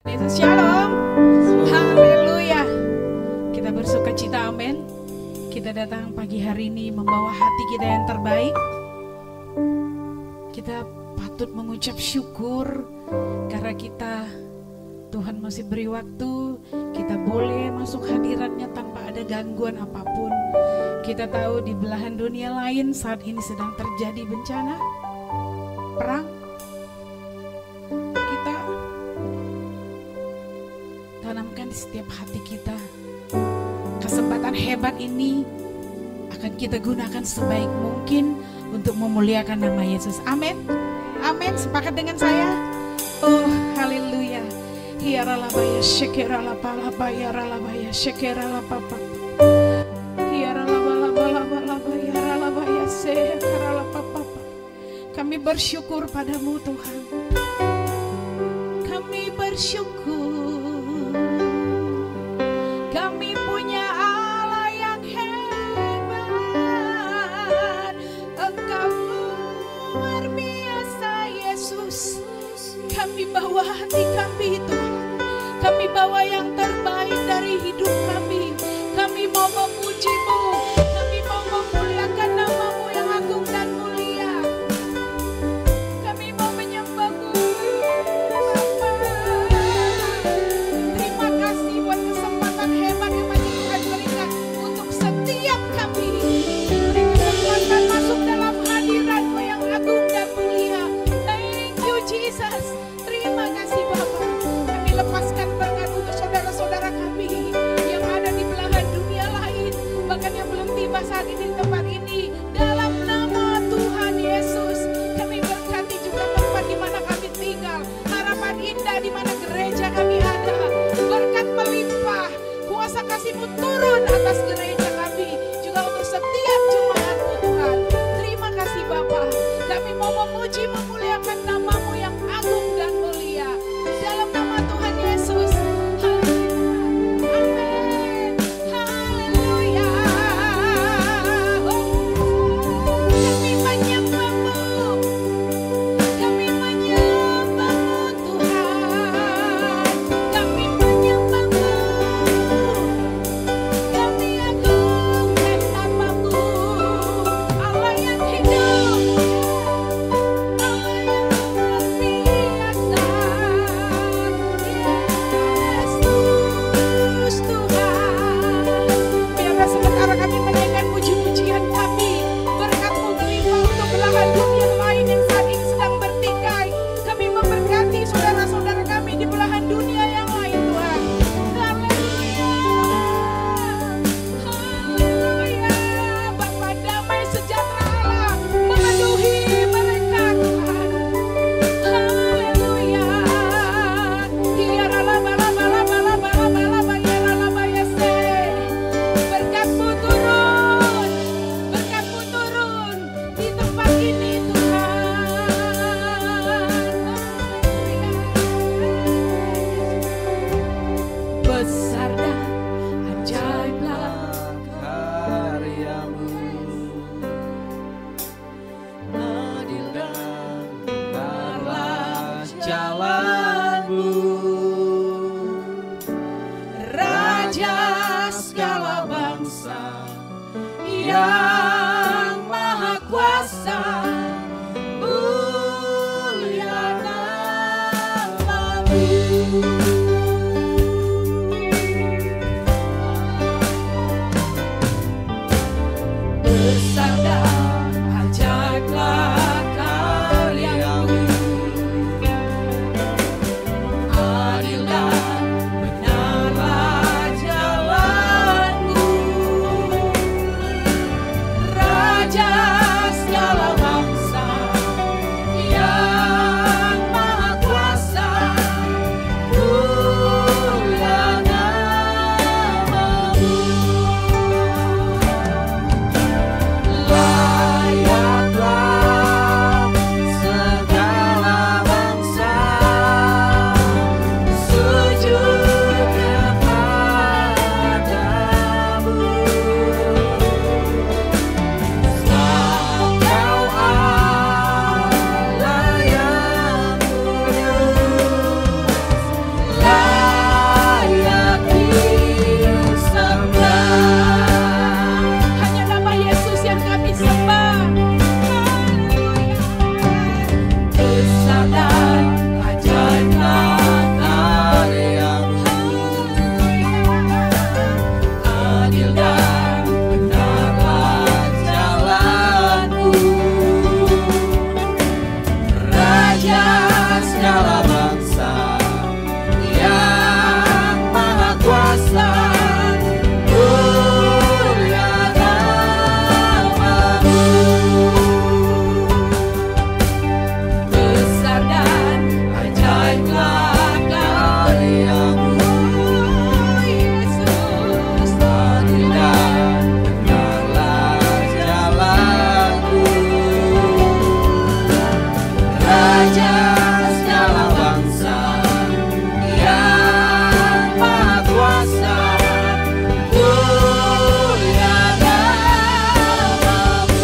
Yesus, shalom. Haleluya. Kita bersuka cita, amin. Kita datang pagi hari ini membawa hati kita yang terbaik. Kita patut mengucap syukur karena Tuhan masih beri waktu. Kita boleh masuk hadiratnya tanpa ada gangguan apapun. Kita tahu di belahan dunia lain saat ini sedang terjadi bencana, perang. Kita tanamkan di setiap hati kita. Kesempatan hebat ini akan kita gunakan sebaik mungkin untuk memuliakan nama Yesus. Amin. Amin. Sepakat dengan saya? Oh, haleluya. Hiaralabaya shekeralapalabaya ralabaya shekeralapapa. Hiaralabalabalabalabaya ralabaya shekeralapapa. Kami bersyukur padamu Tuhan. Kami bersyukur. Kami punya Allah yang hebat. Engkau luar biasa Yesus. Kami bawa hati kami Tuhan. Kami bawa yang terbaik dari hidup kami. Kami mau memuji-Mu. Kami mau memuliakan nama-Mu yang agung dan mulia. Kami mau menyembah-Mu Bapa. Terima kasih buat kesempatan hebat yang masih Tuhan berikan untuk setiap kami. Beri kesempatan masuk dalam hadirat-Mu yang agung dan mulia. Thank you Jesus. Terima kasih Bapa. Kami lepaskan berkat untuk saudara-saudara kami yang ada di belahan dunia lain, bahkan yang belum tiba saat ini di tempat ini. Dalam nama Tuhan Yesus, kami berkati juga tempat di mana kami tinggal, harapan indah di mana gereja kami ada. Berkat melimpah, kuasa kasih-Mu turun atas gereja kami, juga untuk setiap jemaat-Mu Tuhan. Terima kasih Bapa. Kami mau memuji, memuliakan nama-Mu yang agung dan mulia. Dalam nama Tuhan Yesus. Amin. Haleluya. Kami menyembah-Mu. Kami menyembah-Mu Tuhan. Kami menyembah-Mu. Kami agungkan nama-Mu. Allah yang hidup. Allah yang luar biasa. Yesus Tuhan. Biarlah sementara kami menaikkan puji-pujian kami, berkat-Mu melimpah untuk belahan dunia lain yang saat ini sedang bertikai. Kami memberkati saudara-saudara kami di belahan dunia yang lain Tuhan. Haleluya. Haleluya. Bapa damai sejahtera Allah memenuhi mereka Tuhan. Haleluya. Berkat-Mu turun. Berkat-Mu turun di tempat ini Tuhan. Besar dan ajaiblah karyamu, adil dan benarlah jalanmu, Raja segala bangsa yang maha kuasa, mulia namamu. Besar dan ajaiblah karyamu, adil dan benarlah jalanmu, karyamu. Adil dan benarlah jalanmu. Raja segala bangsa yang maha kuasa, mulia namamu.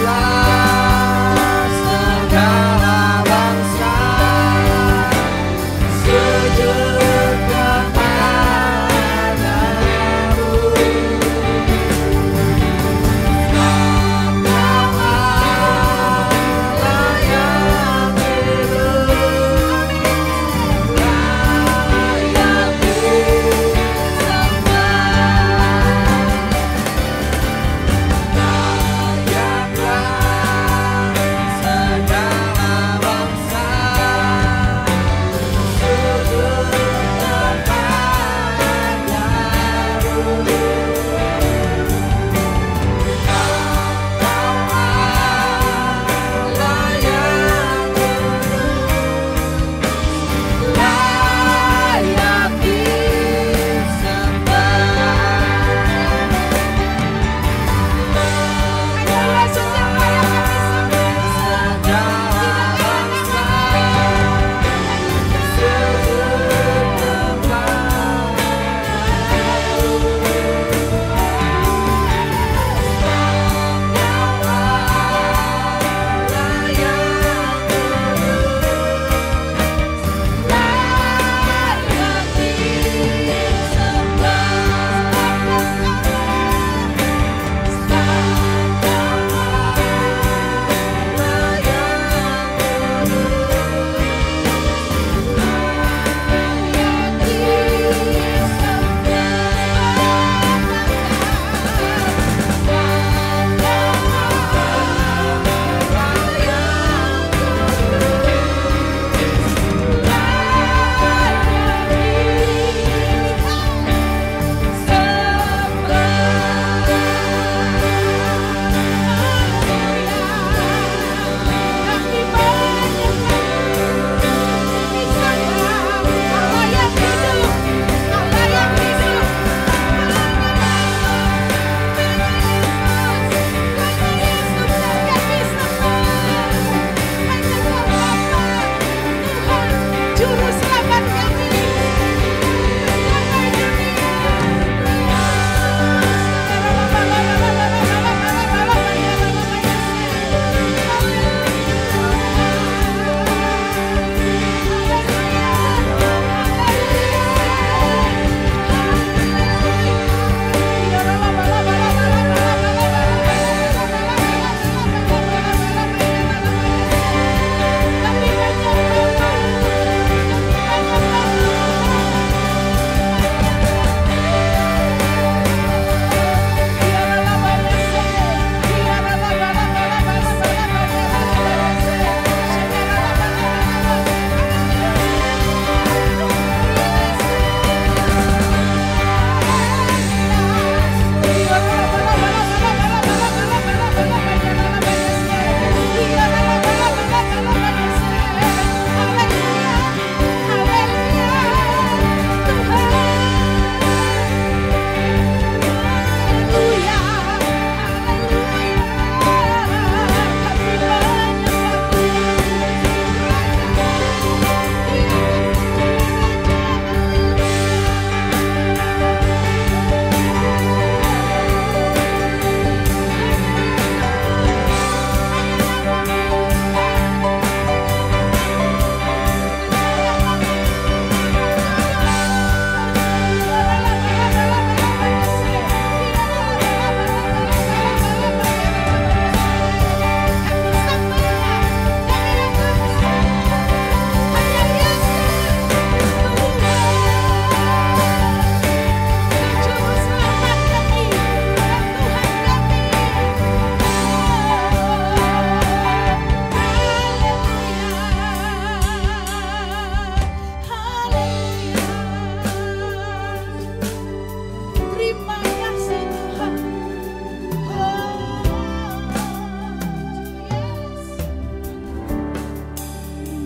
Layaklah segala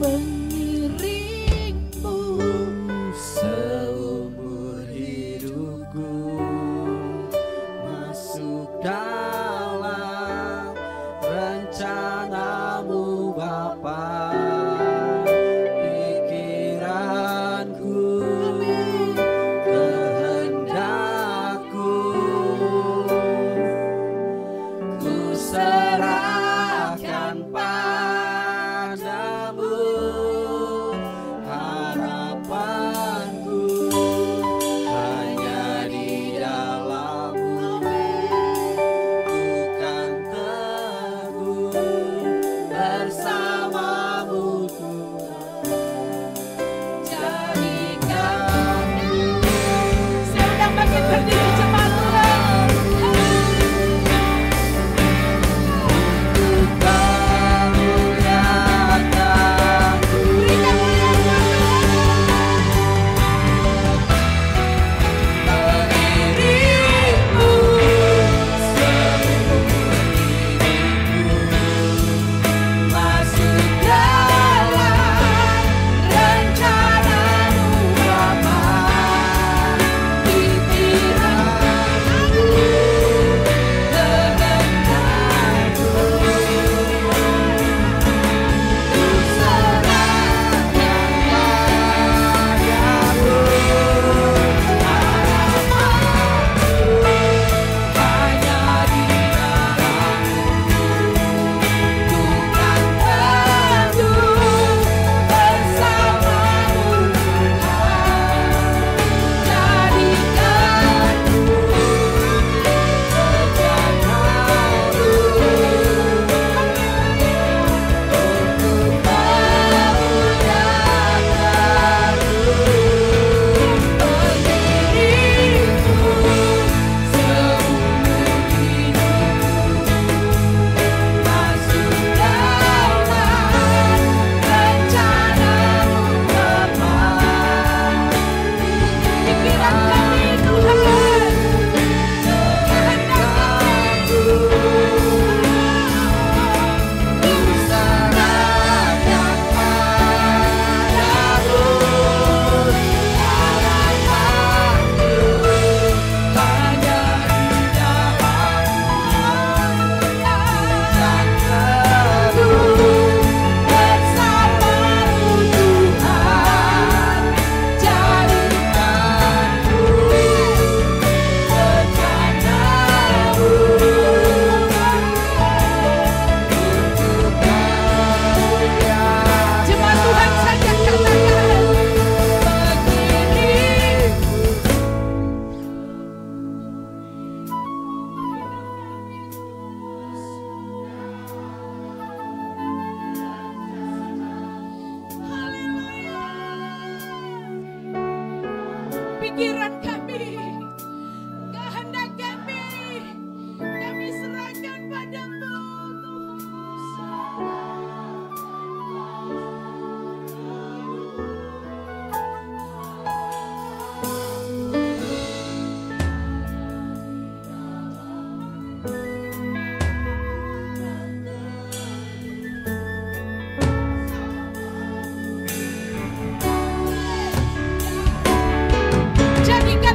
mengiringmu seumur hidupku, masuk dalam rencanamu Bapa. Pikiranku, kehendakku, ku serahkan padamu. Harapanku hanya di dalam-Mu, ku kan teguh bersama-Mu Tuhan. Jadikanku Saya undang bangkit berdiri jemaat Tuhan. Berikan dirimu seumur hidupku, masuk dalam rencanamu Bapa. Pikiranku, kehendakku, ku serahkan padamu. Harapanku hanya di dalam-Mu, ku kan teguh bersama-Mu Tuhan. Jadikanku rencanamu untuk pikiran kami Tuhan. Jemaat Tuhan saja katakan pikiran kami, kehendak kami serahkan padamu Jadikan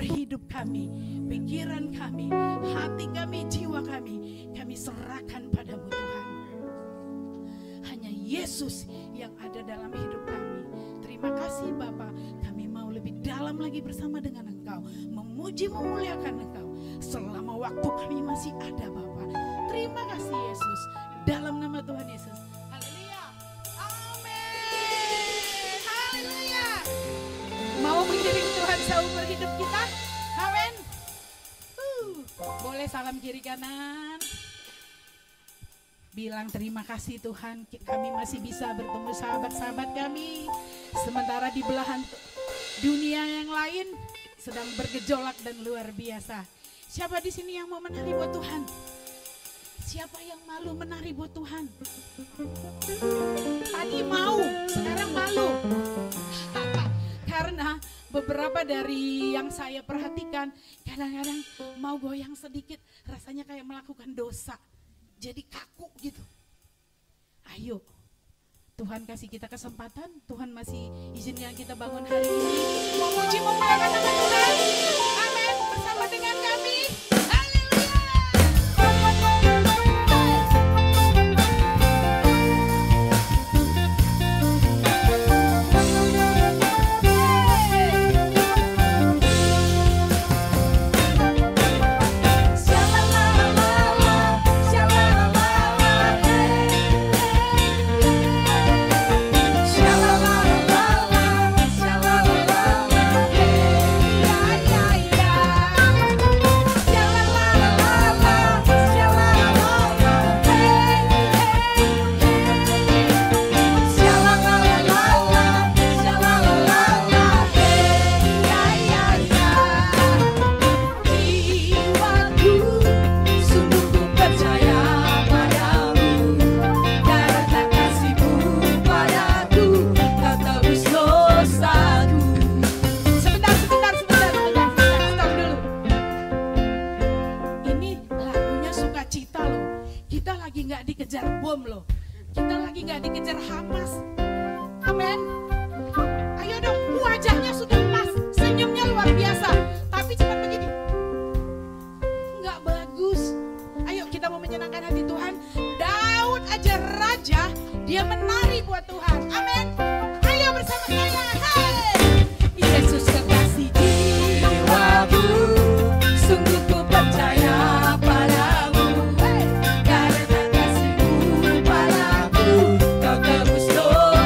hidup kami, pikiran kami, hati kami, jiwa kami serahkan padamu Tuhan. Hanya Yesus yang ada dalam hidup kami. Terima kasih Bapa, kami mau lebih dalam lagi bersama dengan Engkau, memuji memuliakan Engkau selama waktu kami masih ada Bapa. Terima kasih Yesus, dalam nama Tuhan Yesus. Haleluya, amin, haleluya. Mau mengiring Tuhan seumur hidup kita, amin. Boleh salam kiri kanan. Bilang terima kasih Tuhan, kami masih bisa bertemu sahabat-sahabat kami. Sementara di belahan dunia yang lain sedang bergejolak dan luar biasa. Siapa di sini yang mau menari buat Tuhan? Siapa yang malu menari buat Tuhan? Tadi mau, sekarang malu. Karena beberapa dari yang saya perhatikan kadang-kadang mau goyang sedikit rasanya kayak melakukan dosa. Jadi kaku gitu. Ayo, Tuhan kasih kita kesempatan, Tuhan masih izinkan kita bangun hari ini. Mau puji memuliakan nama Tuhan. Amin. Bersama dengan kami. Kau tebus dosa.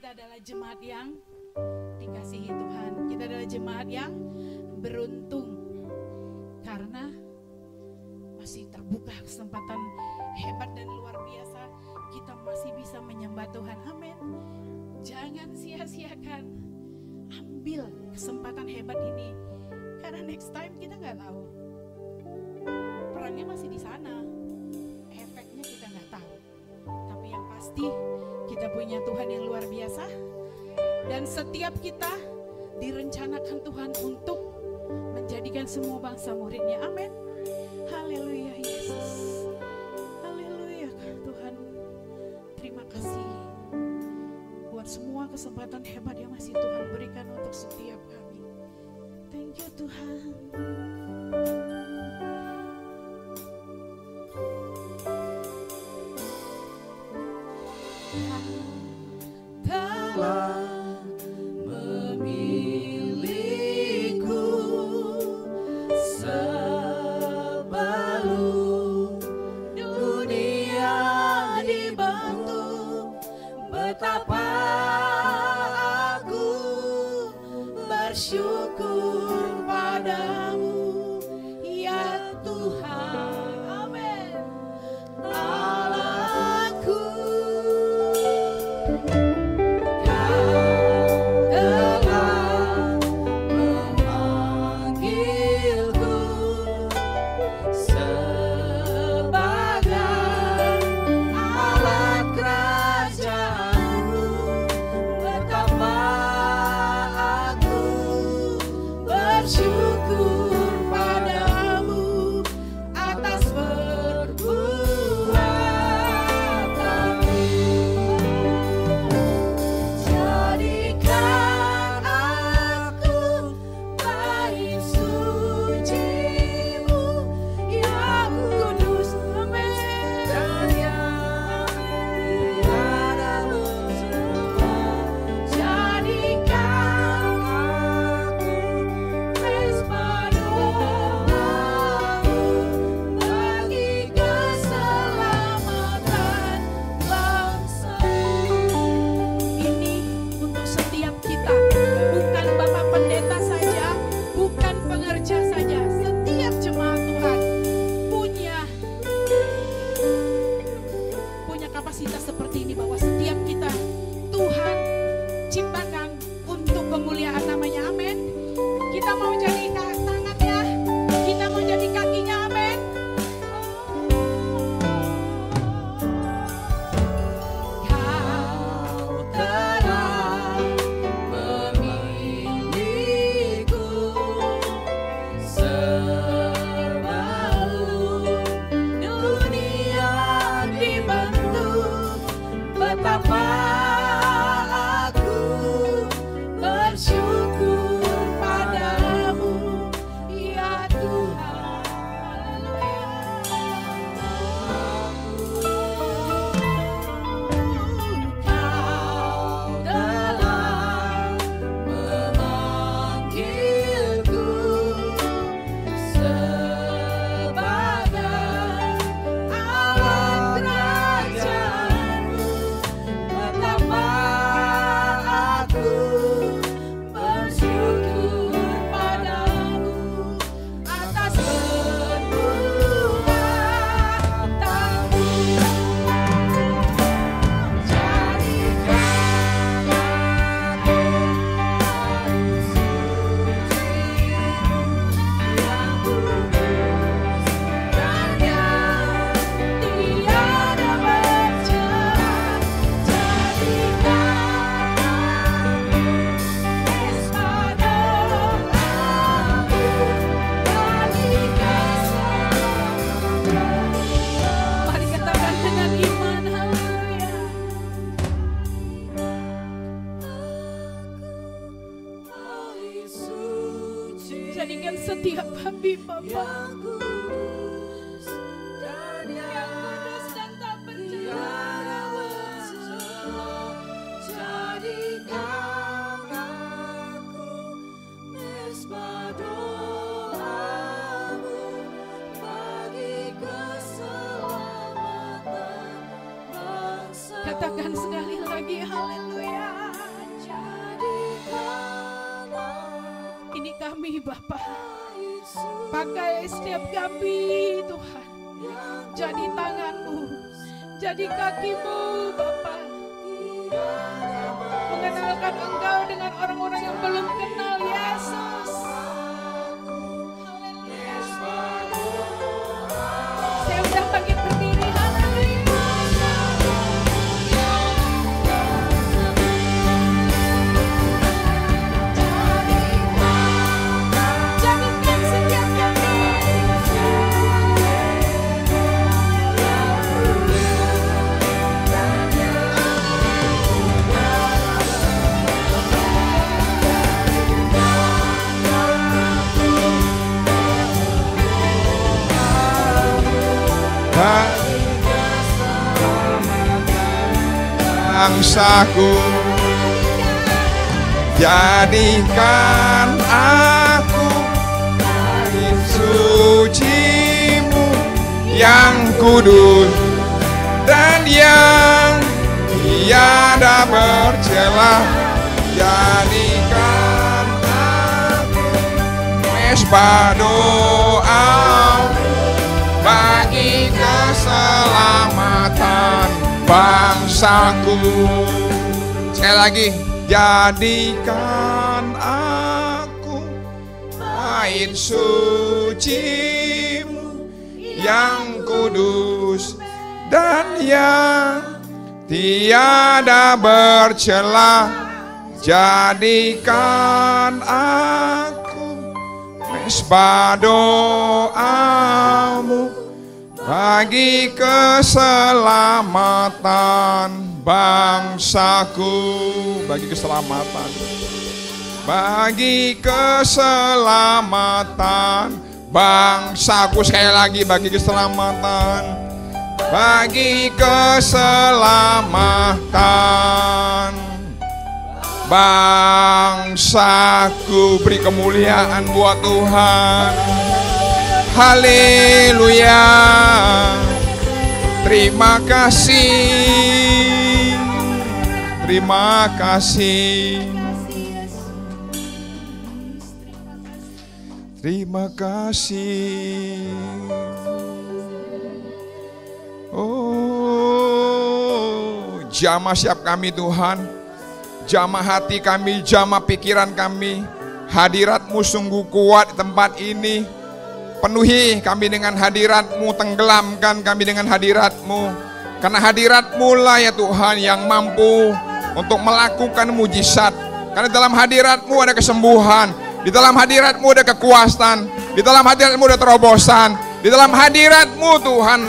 kita adalah jemaat yang dikasihi Tuhan. Kita adalah jemaat yang beruntung karena masih terbuka kesempatan hebat dan luar biasa. Kita masih bisa menyembah Tuhan. Amin. Jangan sia-siakan. Ambil kesempatan hebat ini. Karena next time kita nggak tahu. Perangnya masih di sana. Efeknya kita nggak tahu. Tapi yang pasti kita punya Tuhan yang luar biasa. Dan setiap kita direncanakan Tuhan untuk menjadikan semua bangsa muridnya. Amin. Haleluya Yesus. Haleluya Tuhan. Terima kasih buat semua kesempatan hebat yang masih Tuhan berikan untuk setiap kami. Thank you Tuhan. telah memilihku sebelum dunia dibentuk. Betapa aku bersyukur padamu ya Tuhan. Amin. Allahku, jadikan setiap kami Bapa yang kudus dan tak tiada bercelah. Jadikan aku mesbah doamu bagi keselamatan bangsa. Katakan sekali lagi haleluya. kami Bapa. Pakai setiap kami Tuhan. Jadi tanganmu, jadi kakimu Bapa. Mengenalkan Engkau dengan orang-orang yang belum kenal Yesus. Haleluya. Saya undang bangkit berdiri. Haleluya. Jadikan setiap kami bangsaku, jadikan aku bait suci-Mu yang kudus dan yang tiada bercela. Jadikan aku mesbah doa bagi keselamatan bangsaku. Sekali lagi, jadikan aku bait suci-Mu yang kudus dan yang tiada bercela. Jadikan aku mesbah doa-Mu bagi keselamatan bangsaku, bagi keselamatan, bagi keselamatan bangsaku. Sekali lagi, bagi keselamatan, bagi keselamatan bangsaku. Beri kemuliaan buat Tuhan. Haleluya. Terima kasih. Terima kasih. Terima kasih. Oh, jamah siap kami Tuhan. Jamah hati kami, jamah pikiran kami. Hadirat-Mu sungguh kuat di tempat ini. Penuhi kami dengan hadirat-Mu, tenggelamkan kami dengan hadirat-Mu. Karena hadirat-Mu lah ya Tuhan yang mampu untuk melakukan mujizat. Karena dalam hadirat-Mu ada kesembuhan, di dalam hadirat-Mu ada kekuasaan, di dalam hadirat-Mu ada terobosan, di dalam hadirat-Mu Tuhan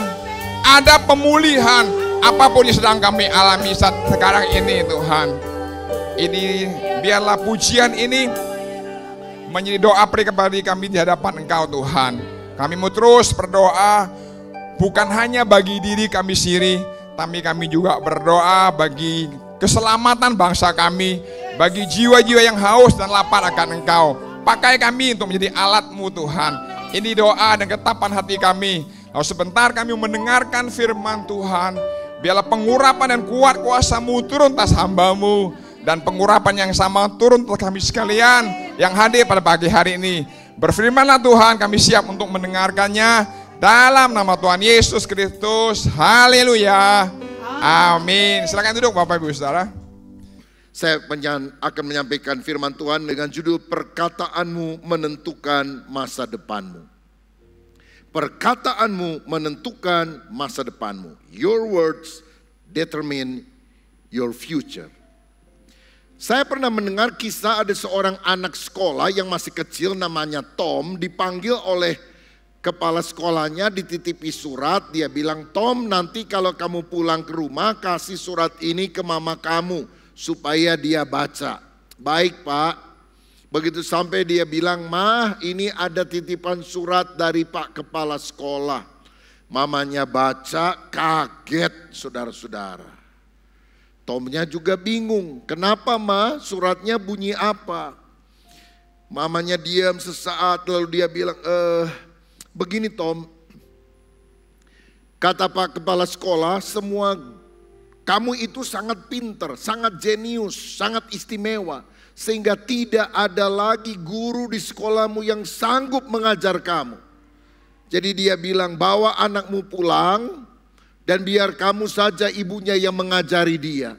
ada pemulihan. Apapun yang sedang kami alami saat sekarang ini Tuhan, ini biarlah pujian ini menjadi doa pribadi kami di hadapan Engkau Tuhan. Kami mau terus berdoa bukan hanya bagi diri kami sendiri, tapi kami juga berdoa bagi keselamatan bangsa kami, bagi jiwa-jiwa yang haus dan lapar akan Engkau. Pakai kami untuk menjadi alat-Mu Tuhan. Ini doa dan ketetapan hati kami. Lalu sebentar kami mendengarkan firman Tuhan. Biarlah pengurapan dan kuat kuasa-Mu turun atas hamba-Mu. Dan pengurapan yang sama turun atas kami sekalian yang hadir pada pagi hari ini. Berfirmanlah Tuhan, kami siap untuk mendengarkannya. Dalam nama Tuhan Yesus Kristus. Haleluya. Amin. Silakan duduk Bapak Ibu Saudara. Saya akan menyampaikan firman Tuhan dengan judul perkataanmu menentukan masa depanmu. Perkataanmu menentukan masa depanmu. Your words determine your future. Saya pernah mendengar kisah ada seorang anak sekolah yang masih kecil namanya Tom, dipanggil oleh kepala sekolahnya, dititipi surat. Dia bilang, Tom, nanti kalau kamu pulang ke rumah kasih surat ini ke mama kamu supaya dia baca. Baik Pak. Begitu sampai dia bilang, Mah, ini ada titipan surat dari Pak Kepala Sekolah. Mamanya baca, kaget saudara-saudara. Tomnya juga bingung, kenapa Ma? Suratnya bunyi apa? Mamanya diam sesaat lalu dia bilang, begini Tom, kata Pak Kepala Sekolah, semua kamu itu sangat pinter, sangat jenius, sangat istimewa. Sehingga tidak ada lagi guru di sekolahmu yang sanggup mengajar kamu. Jadi dia bilang, bawa anakmu pulang dan biar kamu saja ibunya yang mengajari dia.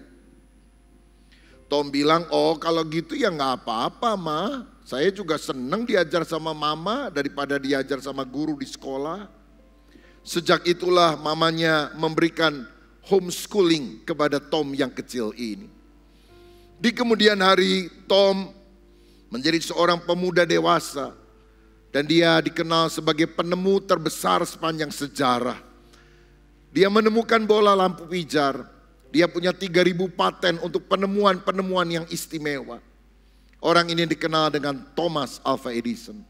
Tom bilang, oh kalau gitu ya nggak apa-apa Ma. Saya juga senang diajar sama mama daripada diajar sama guru di sekolah. Sejak itulah mamanya memberikan homeschooling kepada Tom yang kecil ini. Di kemudian hari Tom menjadi seorang pemuda dewasa. Dan dia dikenal sebagai penemu terbesar sepanjang sejarah. Dia menemukan bola lampu pijar. Dia punya 3.000 paten untuk penemuan-penemuan yang istimewa. Orang ini dikenal dengan Thomas Alva Edison.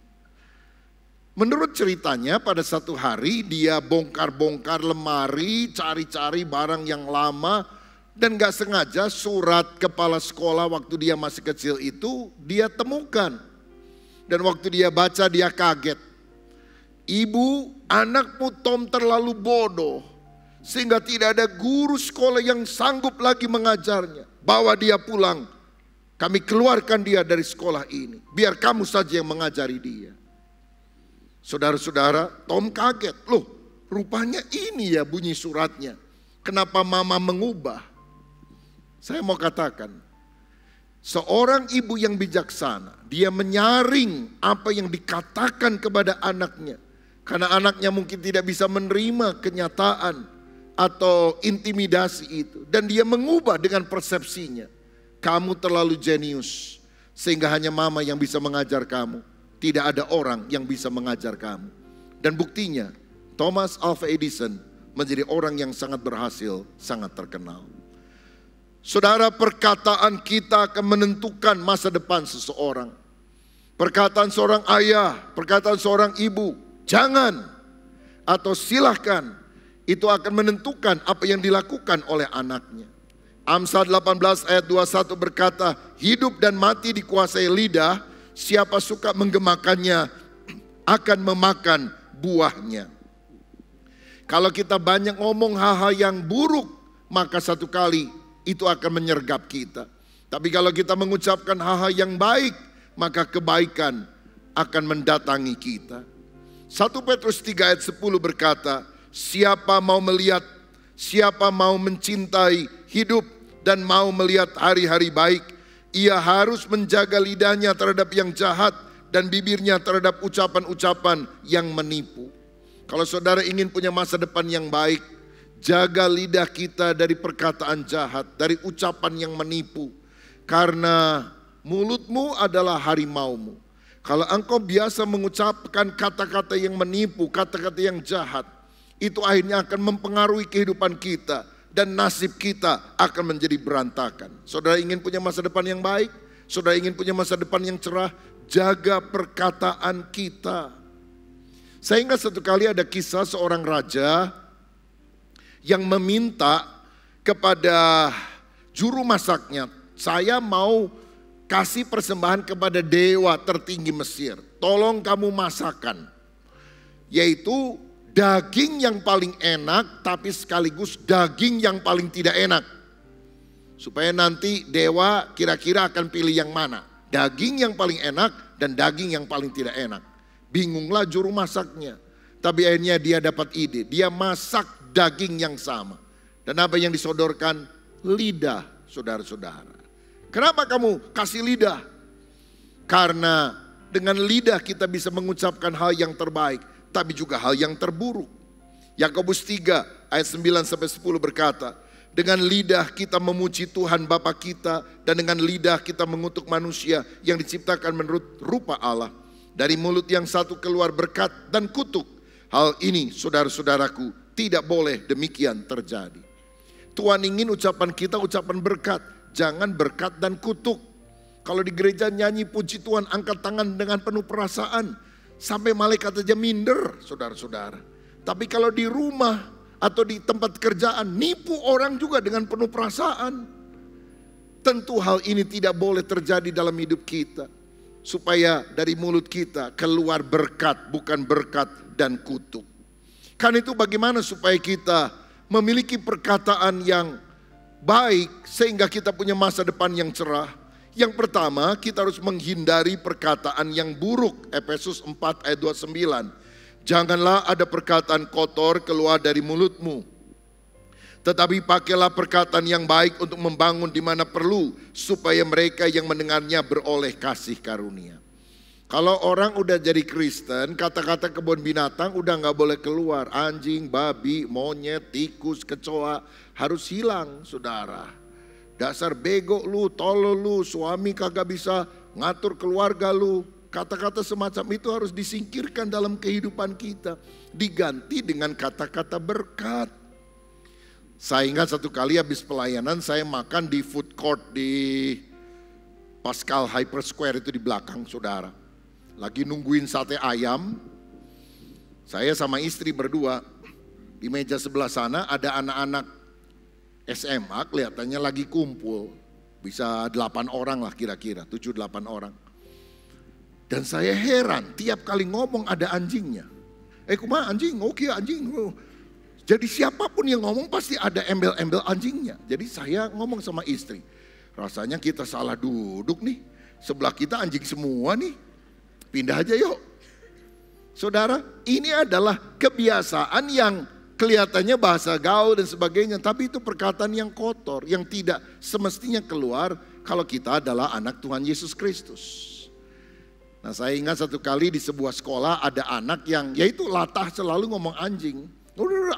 Menurut ceritanya pada satu hari dia bongkar-bongkar lemari, cari-cari barang yang lama. Dan gak sengaja surat kepala sekolah waktu dia masih kecil itu dia temukan. Dan waktu dia baca dia kaget. Ibu, anakmu Tom terlalu bodoh. Sehingga tidak ada guru sekolah yang sanggup lagi mengajarnya. Bawa dia pulang. Kami keluarkan dia dari sekolah ini. Biar kamu saja yang mengajari dia. Saudara-saudara, Tom kaget. Loh, rupanya ini ya bunyi suratnya. Kenapa mama mengubah? Saya mau katakan, seorang ibu yang bijaksana, dia menyaring apa yang dikatakan kepada anaknya. Karena anaknya mungkin tidak bisa menerima kenyataan atau intimidasi itu. Dan dia mengubah dengan persepsinya. Kamu terlalu jenius, sehingga hanya mama yang bisa mengajar kamu. Tidak ada orang yang bisa mengajar kamu. Dan buktinya, Thomas Alva Edison menjadi orang yang sangat berhasil, sangat terkenal. Saudara, perkataan kita akan menentukan masa depan seseorang. Perkataan seorang ayah, perkataan seorang ibu, jangan atau silahkan, itu akan menentukan apa yang dilakukan oleh anaknya. Amsal 18 ayat 21 berkata, hidup dan mati dikuasai lidah, siapa suka menggemakannya akan memakan buahnya. Kalau kita banyak ngomong hal-hal yang buruk, maka satu kali itu akan menyergap kita. Tapi kalau kita mengucapkan hal-hal yang baik, maka kebaikan akan mendatangi kita. 1 Petrus 3 ayat 10 berkata, siapa mau melihat, siapa mau mencintai hidup dan mau melihat hari-hari baik, ia harus menjaga lidahnya terhadap yang jahat dan bibirnya terhadap ucapan-ucapan yang menipu. Kalau saudara ingin punya masa depan yang baik, jaga lidah kita dari perkataan jahat, dari ucapan yang menipu. Karena mulutmu adalah harimaumu. Kalau engkau biasa mengucapkan kata-kata yang menipu, kata-kata yang jahat, itu akhirnya akan mempengaruhi kehidupan kita. Dan nasib kita akan menjadi berantakan. Saudara ingin punya masa depan yang baik? Saudara ingin punya masa depan yang cerah? Jaga perkataan kita. Saya ingat satu kali ada kisah seorang raja yang meminta kepada juru masaknya, saya mau kasih persembahan kepada dewa tertinggi Mesir. Tolong kamu masakan, yaitu daging yang paling enak tapi sekaligus daging yang paling tidak enak. Supaya nanti dewa kira-kira akan pilih yang mana. Daging yang paling enak dan daging yang paling tidak enak. Bingunglah juru masaknya. Tapi akhirnya dia dapat ide, dia masak daging yang sama. Dan apa yang disodorkan? Lidah, saudara-saudara. Kenapa kamu kasih lidah? Karena dengan lidah kita bisa mengucapkan hal yang terbaik, tapi juga hal yang terburuk. Yakobus 3 ayat 9-10 berkata, dengan lidah kita memuji Tuhan Bapa kita, dan dengan lidah kita mengutuk manusia yang diciptakan menurut rupa Allah. Dari mulut yang satu keluar berkat dan kutuk. Hal ini saudara-saudaraku tidak boleh demikian terjadi. Tuhan ingin ucapan kita ucapan berkat, jangan berkat dan kutuk. Kalau di gereja nyanyi puji Tuhan, angkat tangan dengan penuh perasaan, sampai malaikat aja minder, saudara-saudara. Tapi kalau di rumah atau di tempat kerjaan, nipu orang juga dengan penuh perasaan. Tentu hal ini tidak boleh terjadi dalam hidup kita. Supaya dari mulut kita keluar berkat, bukan berkat dan kutuk. Karena itu bagaimana supaya kita memiliki perkataan yang baik sehingga kita punya masa depan yang cerah? Yang pertama, kita harus menghindari perkataan yang buruk. Efesus 4 ayat 29. Janganlah ada perkataan kotor keluar dari mulutmu, tetapi pakailah perkataan yang baik untuk membangun di mana perlu, supaya mereka yang mendengarnya beroleh kasih karunia. Kalau orang udah jadi Kristen, kata-kata kebun binatang udah gak boleh keluar. Anjing, babi, monyet, tikus, kecoa harus hilang, saudara. Dasar bego lu, tolol lu, suami kagak bisa ngatur keluarga lu. Kata-kata semacam itu harus disingkirkan dalam kehidupan kita. Diganti dengan kata-kata berkat. Saya ingat satu kali habis pelayanan saya makan di food court di Pascal Hyper Square itu di belakang, saudara. Lagi nungguin sate ayam. Saya sama istri berdua. Di meja sebelah sana ada anak-anak SMA kelihatannya lagi kumpul. Bisa 8 orang lah kira-kira, 7-8 orang. Dan saya heran, tiap kali ngomong ada anjingnya. Kumaha anjing, oke anjing. Jadi siapapun yang ngomong pasti ada embel-embel anjingnya. Jadi saya ngomong sama istri, rasanya kita salah duduk nih. Sebelah kita anjing semua nih, pindah aja yuk. Saudara, ini adalah kebiasaan yang kelihatannya bahasa gaul dan sebagainya. Tapi itu perkataan yang kotor, yang tidak semestinya keluar kalau kita adalah anak Tuhan Yesus Kristus. Nah, saya ingat satu kali di sebuah sekolah ada anak yang yaitu latah selalu ngomong anjing.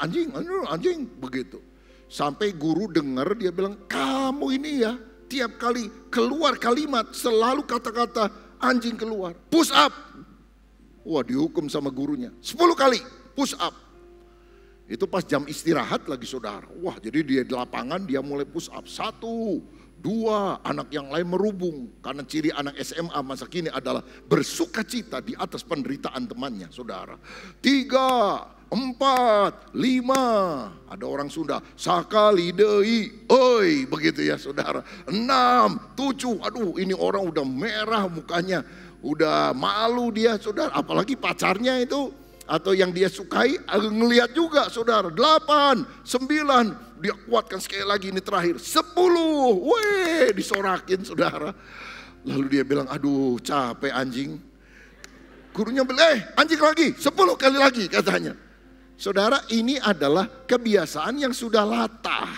Anjing, begitu. Sampai guru dengar dia bilang, kamu ini ya tiap kali keluar kalimat selalu kata-kata anjing keluar. Push up. Wah, dihukum sama gurunya. 10 kali push up. Itu pas jam istirahat lagi, saudara. Wah, jadi dia di lapangan dia mulai push up. 1, 2, anak yang lain merubung. Karena ciri anak SMA masa kini adalah bersuka cita di atas penderitaan temannya, saudara. 3, 4, 5, ada orang Sunda, sakali deui, oi, begitu ya saudara. 6, 7, aduh ini orang udah merah mukanya, udah malu dia saudara. Apalagi pacarnya itu atau yang dia sukai ngelihat juga saudara. 8, 9, dia kuatkan sekali lagi ini terakhir. 10, weh disorakin saudara. Lalu dia bilang, aduh capek anjing. Gurunya bilang, anjing lagi, 10 kali lagi katanya. Saudara, ini adalah kebiasaan yang sudah latah.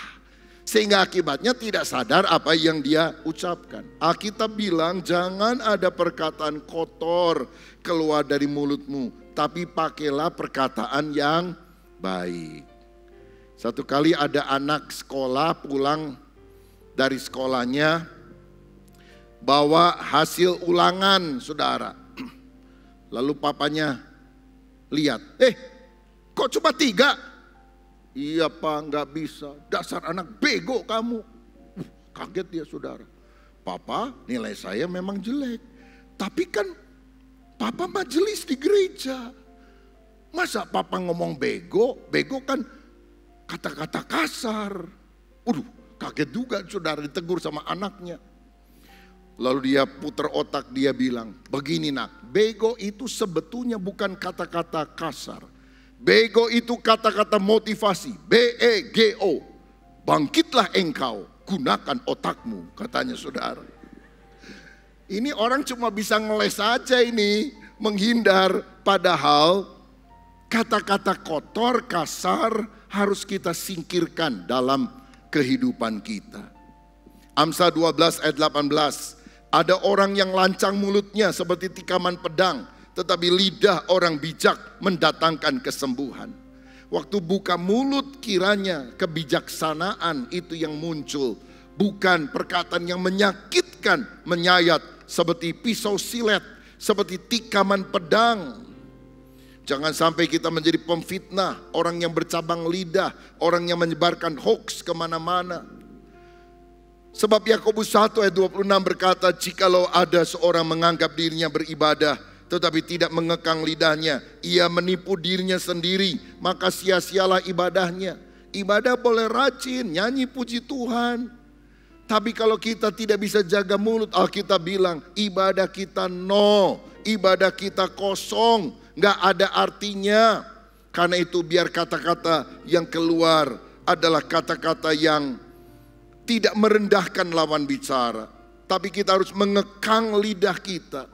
Sehingga akibatnya tidak sadar apa yang dia ucapkan. Alkitab bilang jangan ada perkataan kotor keluar dari mulutmu. Tapi pakailah perkataan yang baik. Satu kali ada anak sekolah pulang dari sekolahnya. Bawa hasil ulangan saudara. Lalu papanya lihat. Kok cuma 3? Iya pak, nggak bisa. Dasar anak bego kamu. Kaget dia saudara. Papa, nilai saya memang jelek. Tapi kan papa majelis di gereja. Masa papa ngomong bego? Bego kan kata-kata kasar. Kaget juga saudara ditegur sama anaknya. Lalu dia putar otak, dia bilang, begini nak, bego itu sebetulnya bukan kata-kata kasar. Bego itu kata-kata motivasi, B-E-G-O. Bangkitlah engkau, gunakan otakmu, katanya saudara. Ini orang cuma bisa ngeles saja ini, menghindar. Padahal kata-kata kotor, kasar harus kita singkirkan dalam kehidupan kita. Amsal 12 ayat 18. Ada orang yang lancang mulutnya seperti tikaman pedang, tetapi lidah orang bijak mendatangkan kesembuhan. Waktu buka mulut kiranya kebijaksanaan itu yang muncul. Bukan perkataan yang menyakitkan, menyayat seperti pisau silet, seperti tikaman pedang. Jangan sampai kita menjadi pemfitnah, orang yang bercabang lidah, orang yang menyebarkan hoax kemana-mana. Sebab Yakobus 1 ayat 26 berkata, jikalau ada seorang menganggap dirinya beribadah, tetapi tidak mengekang lidahnya, ia menipu dirinya sendiri, maka sia-sialah ibadahnya. Ibadah boleh rajin, nyanyi puji Tuhan. Tapi kalau kita tidak bisa jaga mulut, Alkitab bilang ibadah kita ibadah kita kosong, gak ada artinya. Karena itu biar kata-kata yang keluar adalah kata-kata yang tidak merendahkan lawan bicara, tapi kita harus mengekang lidah kita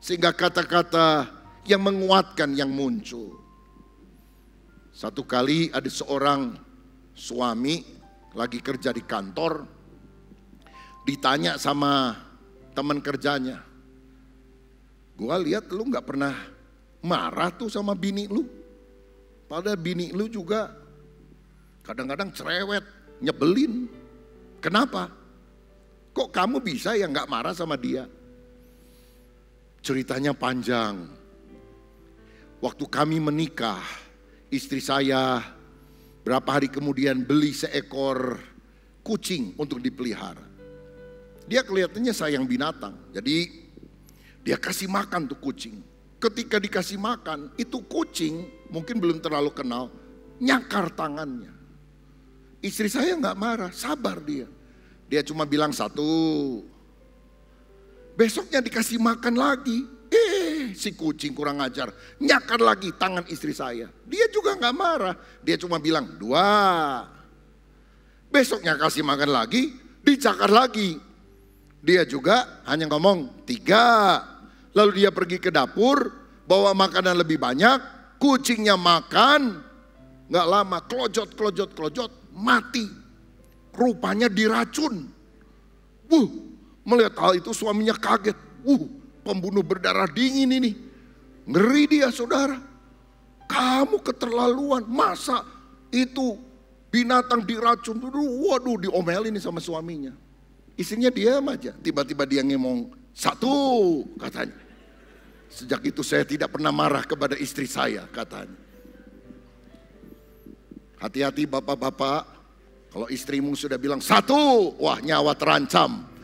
sehingga kata-kata yang menguatkan yang muncul. Satu kali ada seorang suami lagi kerja di kantor, ditanya sama teman kerjanya, "Gua lihat lu gak pernah marah tuh sama bini lu. Padahal bini lu juga kadang-kadang cerewet, nyebelin. Kenapa? Kok kamu bisa ya gak marah sama dia?" Ceritanya panjang. Waktu kami menikah, istri saya berapa hari kemudian beli seekor kucing untuk dipelihara. Dia kelihatannya sayang binatang, jadi dia kasih makan tuh kucing. Ketika dikasih makan, itu kucing mungkin belum terlalu kenal, nyakar tangannya. Istri saya nggak marah, sabar dia. Dia cuma bilang satu. Besoknya dikasih makan lagi. Si kucing kurang ajar, nyakar lagi tangan istri saya. Dia juga nggak marah, dia cuma bilang 2. Besoknya kasih makan lagi, dicakar lagi. Dia juga hanya ngomong 3. Lalu dia pergi ke dapur, bawa makanan lebih banyak, kucingnya makan, nggak lama klojot, mati. Rupanya diracun. Melihat hal itu suaminya kaget. Pembunuh berdarah dingin ini. Ngeri dia, saudara. Kamu keterlaluan, masa itu binatang diracun? Waduh, diomelin sama suaminya. Istrinya diam aja, tiba-tiba dia ngomong 1 katanya. Sejak itu saya tidak pernah marah kepada istri saya, katanya. Hati-hati bapak-bapak, kalau istrimu sudah bilang 1, wah nyawa terancam.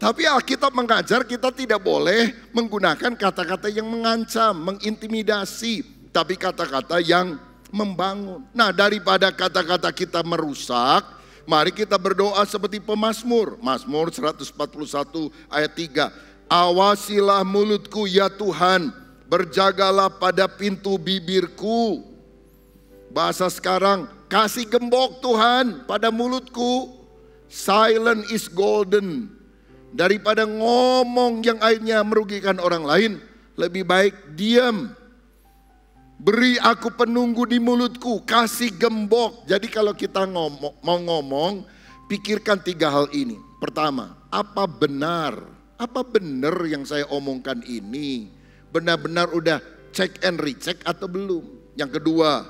Tapi Alkitab mengajar kita tidak boleh menggunakan kata-kata yang mengancam, mengintimidasi, tapi kata-kata yang membangun. Nah, daripada kata-kata kita merusak, mari kita berdoa seperti pemazmur. Mazmur 141 ayat 3. Awasilah mulutku ya Tuhan, berjagalah pada pintu bibirku. Bahasa sekarang, kasih gembok Tuhan pada mulutku. Silent is golden. Daripada ngomong yang akhirnya merugikan orang lain, lebih baik diam. Beri aku penunggu di mulutku, kasih gembok. Jadi kalau kita mau ngomong, pikirkan 3 hal ini. Pertama, apa benar? Apa benar yang saya omongkan ini? Benar-benar udah check and recheck atau belum? Yang kedua,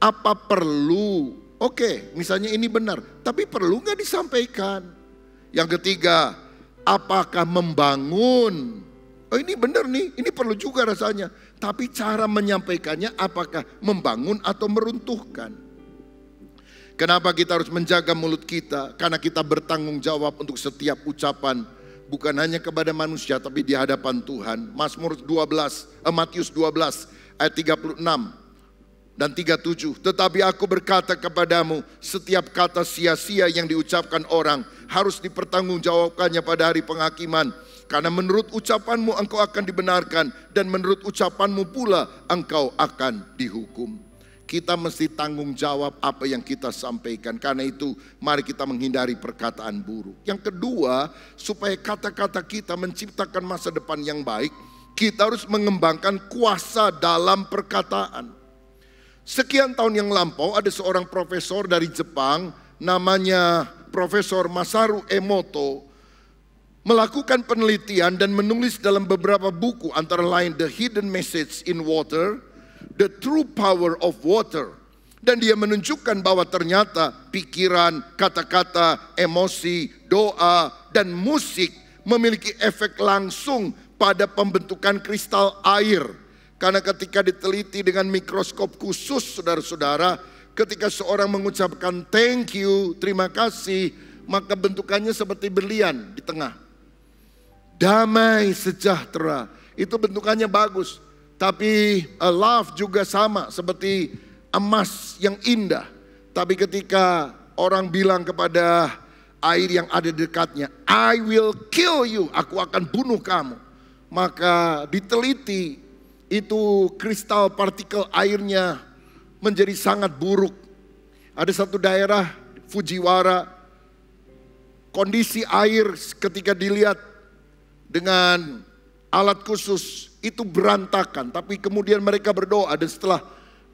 apa perlu? Oke, misalnya ini benar, tapi perlu nggak disampaikan? Yang ketiga, apakah membangun? Oh ini benar nih, ini perlu juga rasanya. Tapi cara menyampaikannya apakah membangun atau meruntuhkan? Kenapa kita harus menjaga mulut kita? Karena kita bertanggung jawab untuk setiap ucapan. Bukan hanya kepada manusia tapi di hadapan Tuhan. Matius 12 ayat 36 dan 37. Tetapi aku berkata kepadamu, setiap kata sia-sia yang diucapkan orang harus dipertanggungjawabkannya pada hari penghakiman. Karena menurut ucapanmu engkau akan dibenarkan, dan menurut ucapanmu pula engkau akan dihukum. Kita mesti tanggung jawab apa yang kita sampaikan. Karena itu mari kita menghindari perkataan buruk. Yang kedua, supaya kata-kata kita menciptakan masa depan yang baik, kita harus mengembangkan kuasa dalam perkataan. Sekian tahun yang lampau ada seorang profesor dari Jepang, namanya Profesor Masaru Emoto, melakukan penelitian dan menulis dalam beberapa buku, antara lain The Hidden Message in Water, The True Power of Water. Dan dia menunjukkan bahwa ternyata pikiran, kata-kata, emosi, doa, dan musik memiliki efek langsung pada pembentukan kristal air. Karena ketika diteliti dengan mikroskop khusus, saudara-saudara, ketika seorang mengucapkan thank you, terima kasih, maka bentukannya seperti berlian di tengah. Damai sejahtera, itu bentukannya bagus. Tapi love juga sama, seperti emas yang indah. Tapi ketika orang bilang kepada air yang ada di dekatnya, I will kill you, aku akan bunuh kamu. Maka diteliti, itu kristal partikel airnya menjadi sangat buruk. Ada satu daerah Fujiwara, kondisi air ketika dilihat dengan alat khusus itu berantakan. Tapi kemudian mereka berdoa dan setelah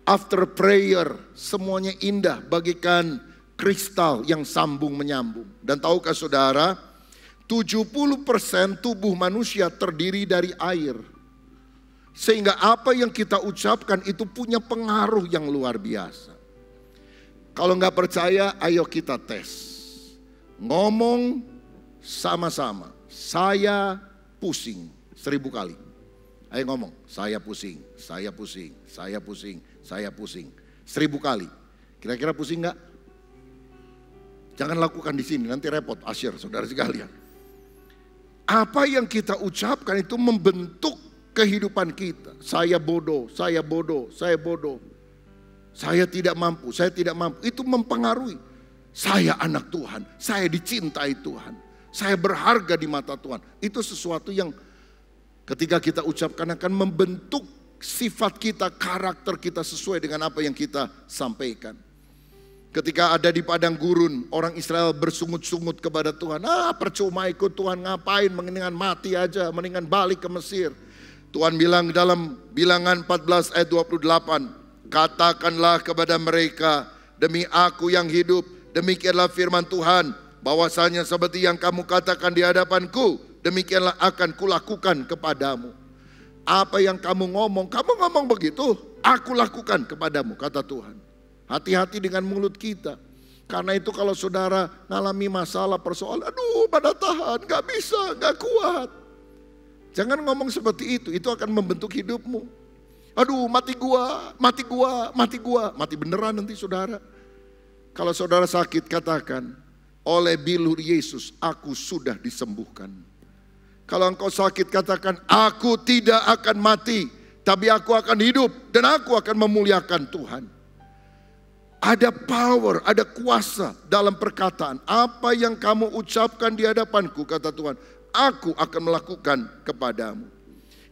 after prayer semuanya indah bagaikan kristal yang sambung menyambung. Dan tahukah saudara, 70% tubuh manusia terdiri dari air. Sehingga apa yang kita ucapkan itu punya pengaruh yang luar biasa. Kalau nggak percaya, ayo kita tes. Ngomong sama-sama, saya pusing 1000 kali. Ayo ngomong, saya pusing, saya pusing, saya pusing, saya pusing 1000 kali. Kira-kira pusing nggak? Jangan lakukan di sini, nanti repot asyir saudara sekalian. Apa yang kita ucapkan itu membentuk kehidupan kita. Saya bodoh, saya bodoh, saya bodoh. Saya tidak mampu, saya tidak mampu. Itu mempengaruhi. Saya anak Tuhan, saya dicintai Tuhan. Saya berharga di mata Tuhan. Itu sesuatu yang ketika kita ucapkan akan membentuk sifat kita, karakter kita sesuai dengan apa yang kita sampaikan. Ketika ada di padang gurun, orang Israel bersungut-sungut kepada Tuhan. Percuma ikut Tuhan, ngapain, mendingan mati aja, mendingan balik ke Mesir. Tuhan bilang dalam Bilangan 14 ayat 28, katakanlah kepada mereka, demi aku yang hidup, demikianlah firman Tuhan, bahwasanya seperti yang kamu katakan di hadapanku, demikianlah akan kulakukan kepadamu. Apa yang kamu ngomong begitu, aku lakukan kepadamu, kata Tuhan. Hati-hati dengan mulut kita. Karena itu kalau saudara ngalami masalah, persoalan, aduh pada tahan, gak bisa, gak kuat. Jangan ngomong seperti itu akan membentuk hidupmu. Aduh mati gua, mati gua, mati gua. Mati beneran nanti saudara. Kalau saudara sakit katakan, oleh bilur Yesus aku sudah disembuhkan. Kalau engkau sakit katakan, aku tidak akan mati, tapi aku akan hidup dan aku akan memuliakan Tuhan. Ada power, ada kuasa dalam perkataan. Apa yang kamu ucapkan di hadapanku, kata Tuhan, aku akan melakukan kepadamu.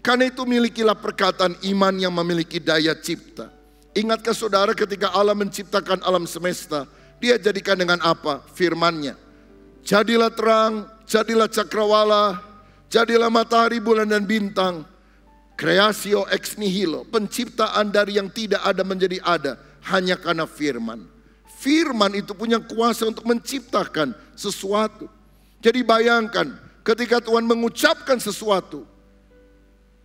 Karena itu milikilah perkataan iman yang memiliki daya cipta. Ingatkah saudara ketika Allah menciptakan alam semesta, Dia jadikan dengan apa? Firman-Nya. Jadilah terang, jadilah cakrawala, jadilah matahari, bulan dan bintang. Creatio ex nihilo, penciptaan dari yang tidak ada menjadi ada. Hanya karena firman. Firman itu punya kuasa untuk menciptakan sesuatu. Jadi bayangkan ketika Tuhan mengucapkan sesuatu,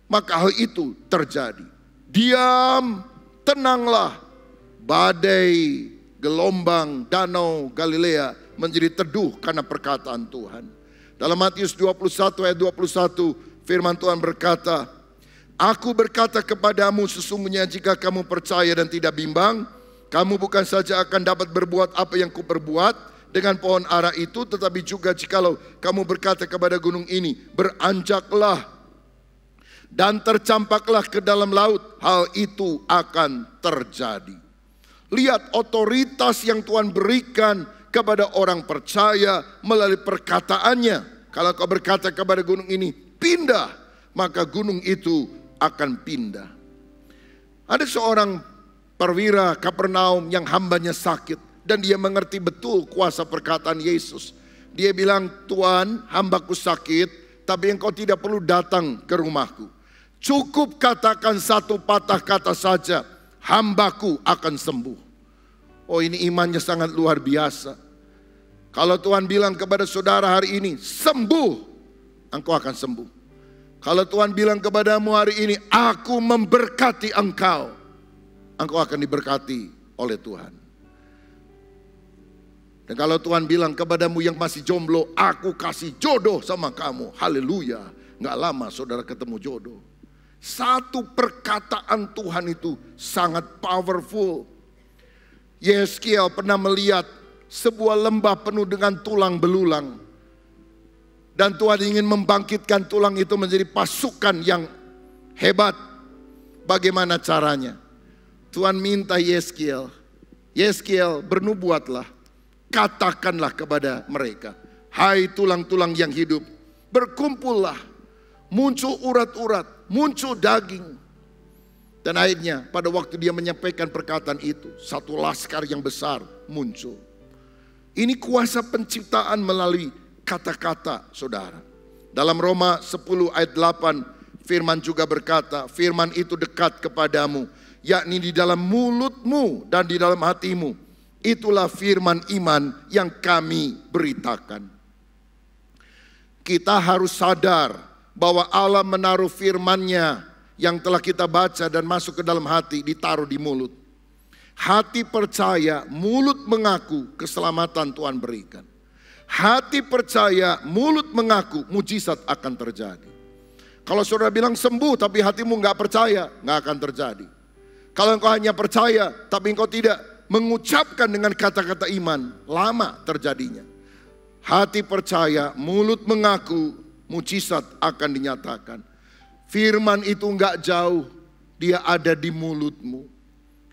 maka hal itu terjadi. Diam, tenanglah. Badai, gelombang, danau Galilea menjadi teduh karena perkataan Tuhan. Dalam Matius 21 ayat 21 firman Tuhan berkata, aku berkata kepadamu sesungguhnya jika kamu percaya dan tidak bimbang, kamu bukan saja akan dapat berbuat apa yang kuperbuat dengan pohon ara itu, tetapi juga jikalau kamu berkata kepada gunung ini, beranjaklah dan tercampaklah ke dalam laut, hal itu akan terjadi. Lihat otoritas yang Tuhan berikan kepada orang percaya melalui perkataannya. Kalau kau berkata kepada gunung ini, pindah, maka gunung itu akan pindah. Ada seorang perwira Kapernaum yang hambanya sakit dan dia mengerti betul kuasa perkataan Yesus. Dia bilang, Tuhan, hambaku sakit, tapi engkau tidak perlu datang ke rumahku. Cukup katakan satu patah kata saja, hambaku akan sembuh. Oh, ini imannya sangat luar biasa. Kalau Tuhan bilang kepada saudara hari ini, sembuh, engkau akan sembuh. Kalau Tuhan bilang kepadamu hari ini, aku memberkati engkau, engkau akan diberkati oleh Tuhan. Dan kalau Tuhan bilang kepadamu yang masih jomblo, aku kasih jodoh sama kamu, haleluya. Gak lama saudara ketemu jodoh. Satu perkataan Tuhan itu sangat powerful. Yeskiel pernah melihat sebuah lembah penuh dengan tulang belulang. Dan Tuhan ingin membangkitkan tulang itu menjadi pasukan yang hebat. Bagaimana caranya? Tuhan minta Yeskiel, bernubuatlah, katakanlah kepada mereka, hai tulang-tulang yang hidup, berkumpullah, muncul urat-urat, muncul daging. Dan akhirnya pada waktu dia menyampaikan perkataan itu, satu laskar yang besar muncul. Ini kuasa penciptaan melalui kata-kata saudara. Dalam Roma 10 ayat 8 firman juga berkata, firman itu dekat kepadamu, yakni di dalam mulutmu dan di dalam hatimu. Itulah firman iman yang kami beritakan. Kita harus sadar bahwa Allah menaruh firman-Nya yang telah kita baca dan masuk ke dalam hati, ditaruh di mulut. Hati percaya, mulut mengaku keselamatan Tuhan berikan. Hati percaya, mulut mengaku mujizat akan terjadi. Kalau saudara bilang sembuh tapi hatimu nggak percaya, nggak akan terjadi. Kalau engkau hanya percaya tapi engkau tidak mengucapkan dengan kata-kata iman, lama terjadinya. Hati percaya, mulut mengaku, mujizat akan dinyatakan. Firman itu nggak jauh, dia ada di mulutmu.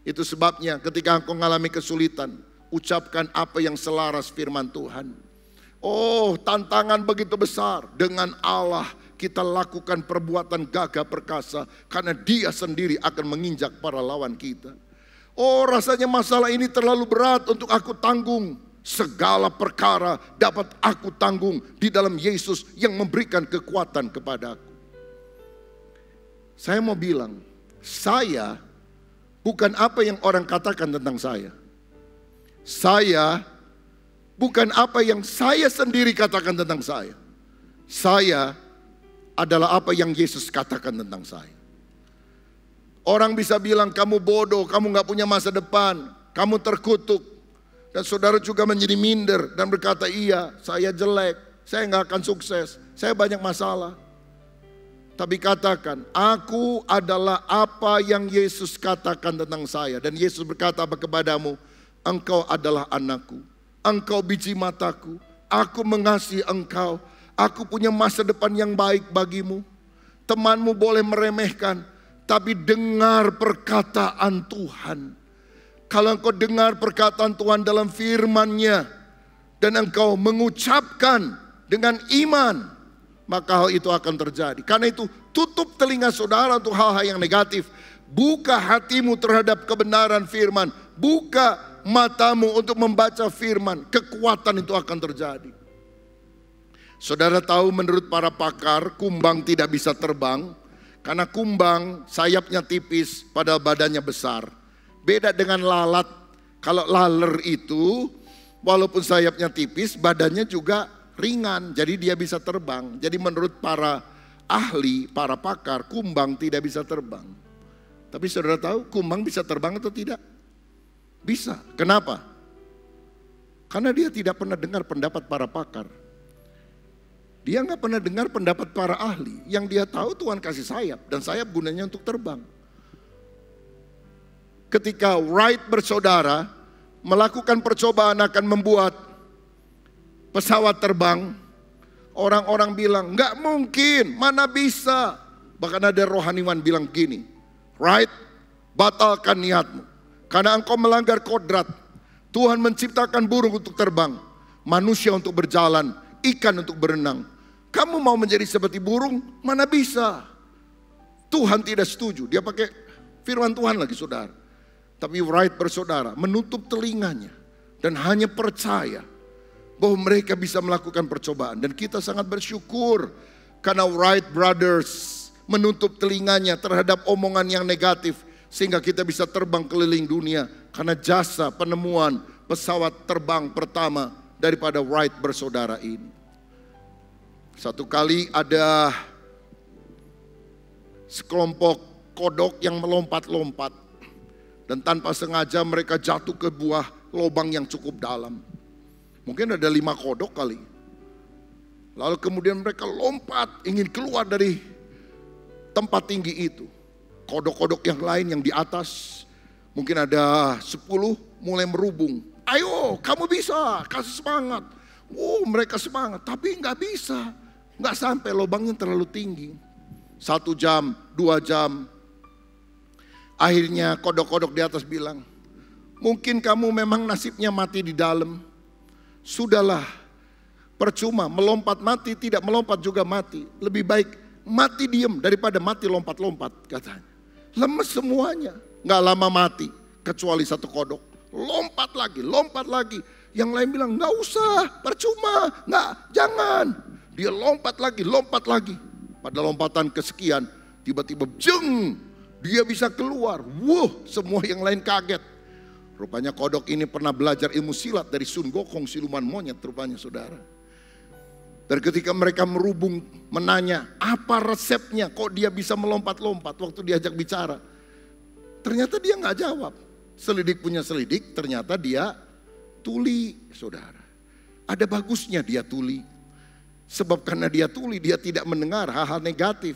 Itu sebabnya ketika engkau mengalami kesulitan, ucapkan apa yang selaras firman Tuhan. Oh, tantangan begitu besar. Dengan Allah kita lakukan perbuatan gagah perkasa, karena Dia sendiri akan menginjak para lawan kita. Oh, rasanya masalah ini terlalu berat untuk aku tanggung. Segala perkara dapat aku tanggung di dalam Yesus yang memberikan kekuatan kepadaku. Saya mau bilang, saya bukan apa yang orang katakan tentang saya. Saya bukan apa yang saya sendiri katakan tentang saya. Saya adalah apa yang Yesus katakan tentang saya. Orang bisa bilang kamu bodoh, kamu gak punya masa depan, kamu terkutuk. Dan saudara juga menjadi minder dan berkata, iya saya jelek, saya gak akan sukses, saya banyak masalah. Tapi katakan, aku adalah apa yang Yesus katakan tentang saya. Dan Yesus berkata apa kepadamu? Engkau adalah anakku, engkau biji mataku, aku mengasihi engkau, aku punya masa depan yang baik bagimu. Temanmu boleh meremehkan, tapi dengar perkataan Tuhan. Kalau engkau dengar perkataan Tuhan dalam firman-Nya, dan engkau mengucapkan dengan iman, maka hal itu akan terjadi. Karena itu tutup telinga saudara untuk hal-hal yang negatif. Buka hatimu terhadap kebenaran firman. Buka matamu untuk membaca firman. Kekuatan itu akan terjadi. Saudara tahu menurut para pakar, kumbang tidak bisa terbang. Karena kumbang sayapnya tipis padahal badannya besar. Beda dengan lalat. Kalau laler itu walaupun sayapnya tipis, badannya juga ringan, jadi dia bisa terbang. Jadi menurut para ahli, para pakar, kumbang tidak bisa terbang. Tapi saudara tahu kumbang bisa terbang atau tidak? Bisa. Kenapa? Karena dia tidak pernah dengar pendapat para pakar. Dia nggak pernah dengar pendapat para ahli. Yang dia tahu Tuhan kasih sayap, dan sayap gunanya untuk terbang. Ketika Wright bersaudara melakukan percobaan akan membuat pesawat terbang, orang-orang bilang, nggak mungkin, mana bisa. Bahkan ada rohaniwan bilang gini, Wright, batalkan niatmu. Karena engkau melanggar kodrat. Tuhan menciptakan burung untuk terbang, manusia untuk berjalan, ikan untuk berenang. Kamu mau menjadi seperti burung, mana bisa. Tuhan tidak setuju, dia pakai firman Tuhan lagi saudara. Tapi Wright bersaudara menutup telinganya dan hanya percaya bahwa mereka bisa melakukan percobaan. Dan kita sangat bersyukur karena Wright Brothers menutup telinganya terhadap omongan yang negatif, sehingga kita bisa terbang keliling dunia karena jasa penemuan pesawat terbang pertama daripada Wright bersaudara ini. Satu kali ada sekelompok kodok yang melompat-lompat, dan tanpa sengaja mereka jatuh ke buah lubang yang cukup dalam. Mungkin ada 5 kodok kali. Lalu kemudian mereka lompat ingin keluar dari tempat tinggi itu. Kodok-kodok yang lain yang di atas, mungkin ada 10 mulai merubung. Ayo kamu bisa, kasih semangat. Mereka semangat, tapi nggak bisa. Nggak sampai, lubangnya terlalu tinggi. 1 jam, 2 jam. Akhirnya kodok-kodok di atas bilang, mungkin kamu memang nasibnya mati di dalam. Sudahlah, percuma melompat mati, tidak melompat juga mati. Lebih baik mati diem daripada mati lompat-lompat katanya. Lemes semuanya, gak lama mati kecuali 1 kodok. Lompat lagi. Yang lain bilang, nggak usah, percuma, nggak, jangan. Dia lompat lagi. Pada lompatan kesekian, tiba-tiba jeng, dia bisa keluar. Wuh, semua yang lain kaget. Rupanya kodok ini pernah belajar ilmu silat dari Sun Gokong, siluman monyet rupanya saudara. Dan ketika mereka merubung menanya, apa resepnya kok dia bisa melompat-lompat waktu diajak bicara. Ternyata dia nggak jawab. Selidik punya selidik, ternyata dia tuli, saudara. Ada bagusnya dia tuli. Sebab karena dia tuli, dia tidak mendengar hal-hal negatif.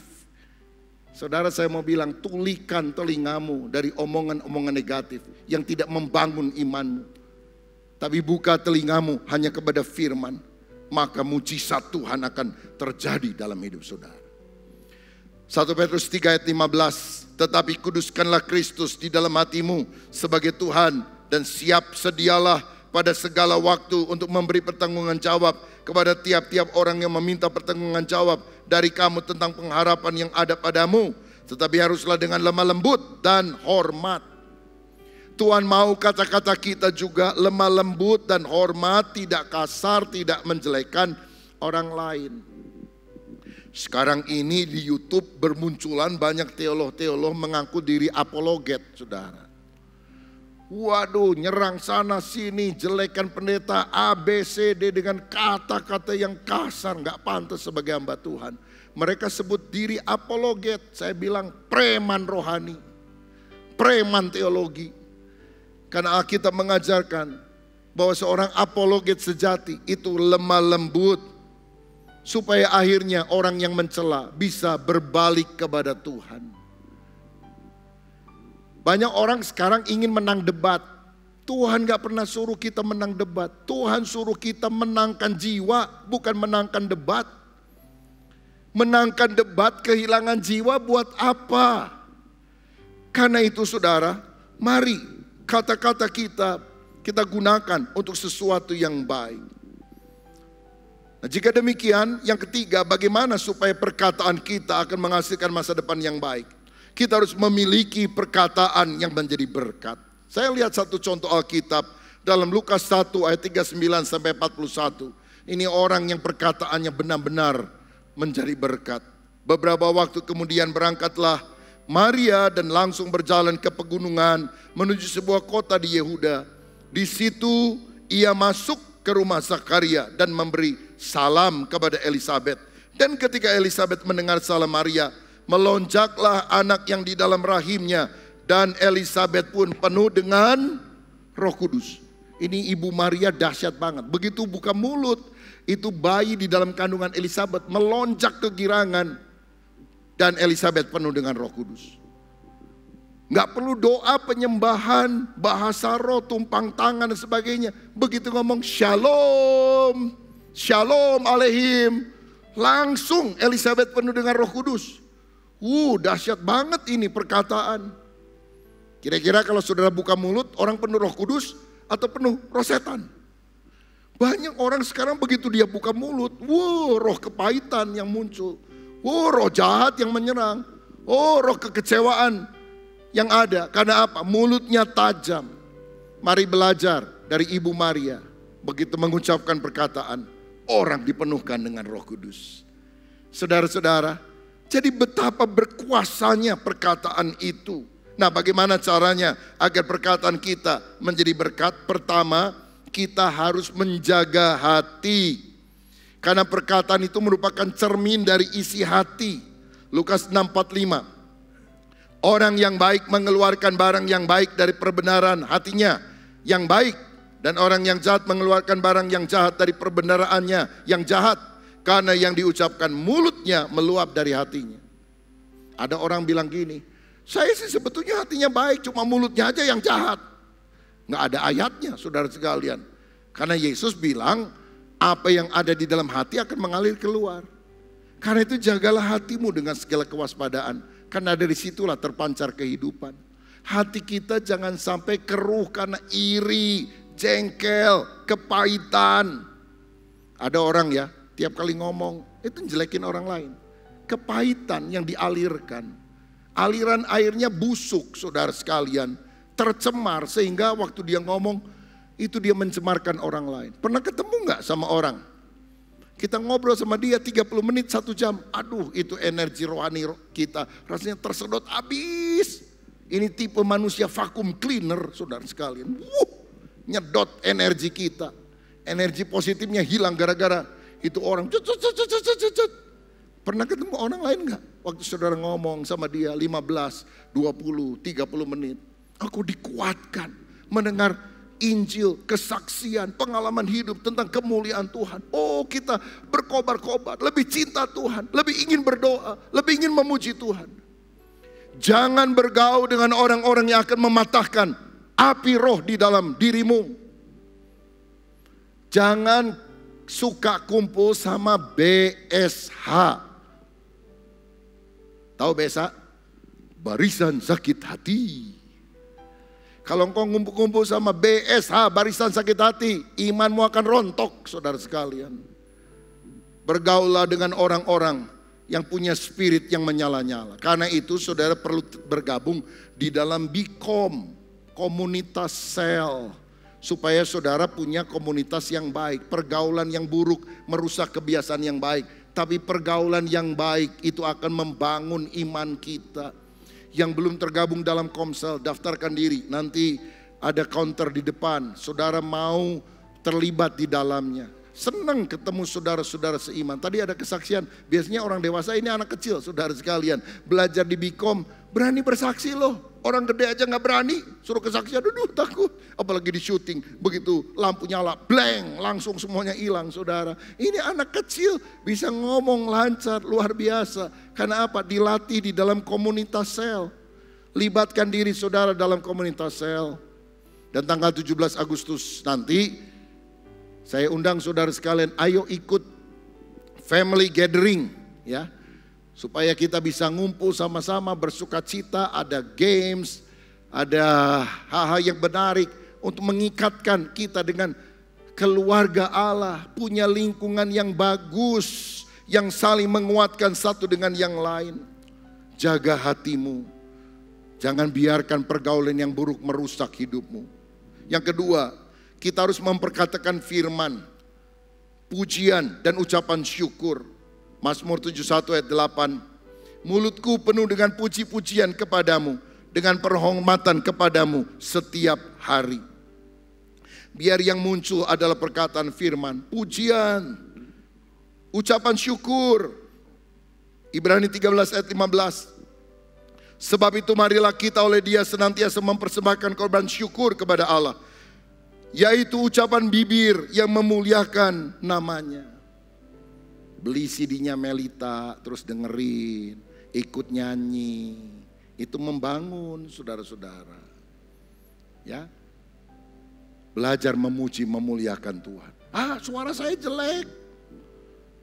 Saudara, saya mau bilang, tulikan telingamu dari omongan-omongan negatif yang tidak membangun imanmu. Tapi buka telingamu hanya kepada firman, maka mujizat Tuhan akan terjadi dalam hidup saudara. 1 Petrus 3 ayat 15, tetapi kuduskanlah Kristus di dalam hatimu sebagai Tuhan dan siap sedialah pada segala waktu untuk memberi pertanggungan jawab kepada tiap-tiap orang yang meminta pertanggungan jawab dari kamu tentang pengharapan yang ada padamu. Tetapi haruslah dengan lemah lembut dan hormat. Tuhan mau kata-kata kita juga lemah lembut dan hormat, tidak kasar, tidak menjelekkan orang lain. Sekarang ini di YouTube bermunculan banyak teolog-teolog mengaku diri apologet, saudara. Waduh, nyerang sana sini, jelekan pendeta A, B, C, D dengan kata-kata yang kasar, gak pantas sebagai hamba Tuhan. Mereka sebut diri apologet, saya bilang preman rohani, preman teologi. Karena Alkitab mengajarkan bahwa seorang apologet sejati itu lemah lembut, supaya akhirnya orang yang mencela bisa berbalik kepada Tuhan. Banyak orang sekarang ingin menang debat. Tuhan gak pernah suruh kita menang debat. Tuhan suruh kita menangkan jiwa, bukan menangkan debat. Menangkan debat, kehilangan jiwa buat apa? Karena itu saudara, mari kata-kata kita gunakan untuk sesuatu yang baik. Nah, jika demikian, yang ketiga, bagaimana supaya perkataan kita akan menghasilkan masa depan yang baik? Kita harus memiliki perkataan yang menjadi berkat. Saya lihat satu contoh Alkitab dalam Lukas 1 ayat 39 sampai 41. Ini orang yang perkataannya benar-benar menjadi berkat. Beberapa waktu kemudian berangkatlah Maria dan langsung berjalan ke pegunungan menuju sebuah kota di Yehuda. Di situ ia masuk ke rumah Zakaria dan memberi salam kepada Elisabet. Dan ketika Elisabet mendengar salam Maria, melonjaklah anak yang di dalam rahimnya, dan Elisabet pun penuh dengan Roh Kudus. Ini ibu Maria dahsyat banget. Begitu buka mulut, itu bayi di dalam kandungan Elisabet melonjak kegirangan, dan Elisabet penuh dengan Roh Kudus. Gak perlu doa penyembahan, bahasa roh, tumpang tangan dan sebagainya. Begitu ngomong shalom, shalom alaihim, langsung Elisabet penuh dengan Roh Kudus. Dahsyat banget ini perkataan. Kira-kira kalau saudara buka mulut, orang penuh Roh Kudus atau penuh roh setan? Banyak orang sekarang begitu dia buka mulut, roh kepahitan yang muncul. Roh jahat yang menyerang. Roh kekecewaan yang ada. Karena apa? Mulutnya tajam. Mari belajar dari Ibu Maria. Begitu mengucapkan perkataan, orang dipenuhkan dengan Roh Kudus. Saudara-saudara, jadi betapa berkuasanya perkataan itu. Nah, bagaimana caranya agar perkataan kita menjadi berkat? Pertama, kita harus menjaga hati. Karena perkataan itu merupakan cermin dari isi hati. Lukas 6:45. Orang yang baik mengeluarkan barang yang baik dari perbenaran hatinya yang baik. Dan orang yang jahat mengeluarkan barang yang jahat dari perbenaraannya yang jahat. Karena yang diucapkan mulutnya meluap dari hatinya. Ada orang bilang gini, saya sih sebetulnya hatinya baik, cuma mulutnya aja yang jahat. Nggak ada ayatnya, saudara sekalian. Karena Yesus bilang, apa yang ada di dalam hati akan mengalir keluar. Karena itu jagalah hatimu dengan segala kewaspadaan. Karena dari situlah terpancar kehidupan. Hati kita jangan sampai keruh karena iri, jengkel, kepahitan. Ada orang ya, tiap kali ngomong, itu jelekin orang lain. Kepahitan yang dialirkan. Aliran airnya busuk, saudara sekalian. Tercemar sehingga waktu dia ngomong, itu dia mencemarkan orang lain. Pernah ketemu nggak sama orang? Kita ngobrol sama dia 30 menit, 1 jam. Aduh, itu energi rohani kita rasanya tersedot habis. Ini tipe manusia vacuum cleaner, saudara sekalian. Nyedot energi kita. Energi positifnya hilang gara-gara itu orang. Pernah ketemu orang lain nggak? Waktu saudara ngomong sama dia 15, 20, 30 menit. Aku dikuatkan mendengar Injil, kesaksian, pengalaman hidup tentang kemuliaan Tuhan. Oh, kita berkobar-kobar, lebih cinta Tuhan, lebih ingin berdoa, lebih ingin memuji Tuhan. Jangan bergaul dengan orang-orang yang akan mematahkan api roh di dalam dirimu. Jangan suka kumpul sama BSH. Tahu BSH? Barisan sakit hati. Kalau engkau ngumpul-ngumpul sama BSH, barisan sakit hati, imanmu akan rontok, saudara sekalian. Bergaulah dengan orang-orang yang punya spirit yang menyala-nyala. Karena itu saudara perlu bergabung di dalam BIKOM, komunitas sel. Supaya saudara punya komunitas yang baik. Pergaulan yang buruk merusak kebiasaan yang baik. Tapi pergaulan yang baik itu akan membangun iman kita. Yang belum tergabung dalam Komsel, daftarkan diri. Nanti ada counter di depan. Saudara mau terlibat di dalamnya. Senang ketemu saudara-saudara seiman. Tadi ada kesaksian. Biasanya orang dewasa, ini anak kecil, saudara sekalian. Belajar di BIKOM, berani bersaksi loh. Orang gede aja gak berani. Suruh kesaksian, aduh takut. Apalagi di syuting. Begitu lampu nyala, blank. Langsung semuanya hilang, saudara. Ini anak kecil bisa ngomong lancar, luar biasa. Karena apa? Dilatih di dalam komunitas sel. Libatkan diri saudara dalam komunitas sel. Dan tanggal 17 Agustus nanti, saya undang saudara sekalian, ayo ikut family gathering, ya, supaya kita bisa ngumpul sama-sama bersuka cita, ada games, ada hal-hal yang menarik untuk mengikatkan kita dengan keluarga Allah, punya lingkungan yang bagus, yang saling menguatkan satu dengan yang lain. Jaga hatimu, jangan biarkan pergaulan yang buruk merusak hidupmu. Yang kedua, kita harus memperkatakan firman, pujian dan ucapan syukur. Mazmur 71 ayat 8. Mulutku penuh dengan puji-pujian kepadamu, dengan penghormatan kepadamu setiap hari. Biar yang muncul adalah perkataan firman, pujian, ucapan syukur. Ibrani 13 ayat 15. Sebab itu marilah kita oleh Dia senantiasa mempersembahkan korban syukur kepada Allah, yaitu ucapan bibir yang memuliakan namanya. Beli CD-nya Melita, terus dengerin, ikut nyanyi. Itu membangun saudara-saudara. Ya, belajar memuji, memuliakan Tuhan. Suara saya jelek.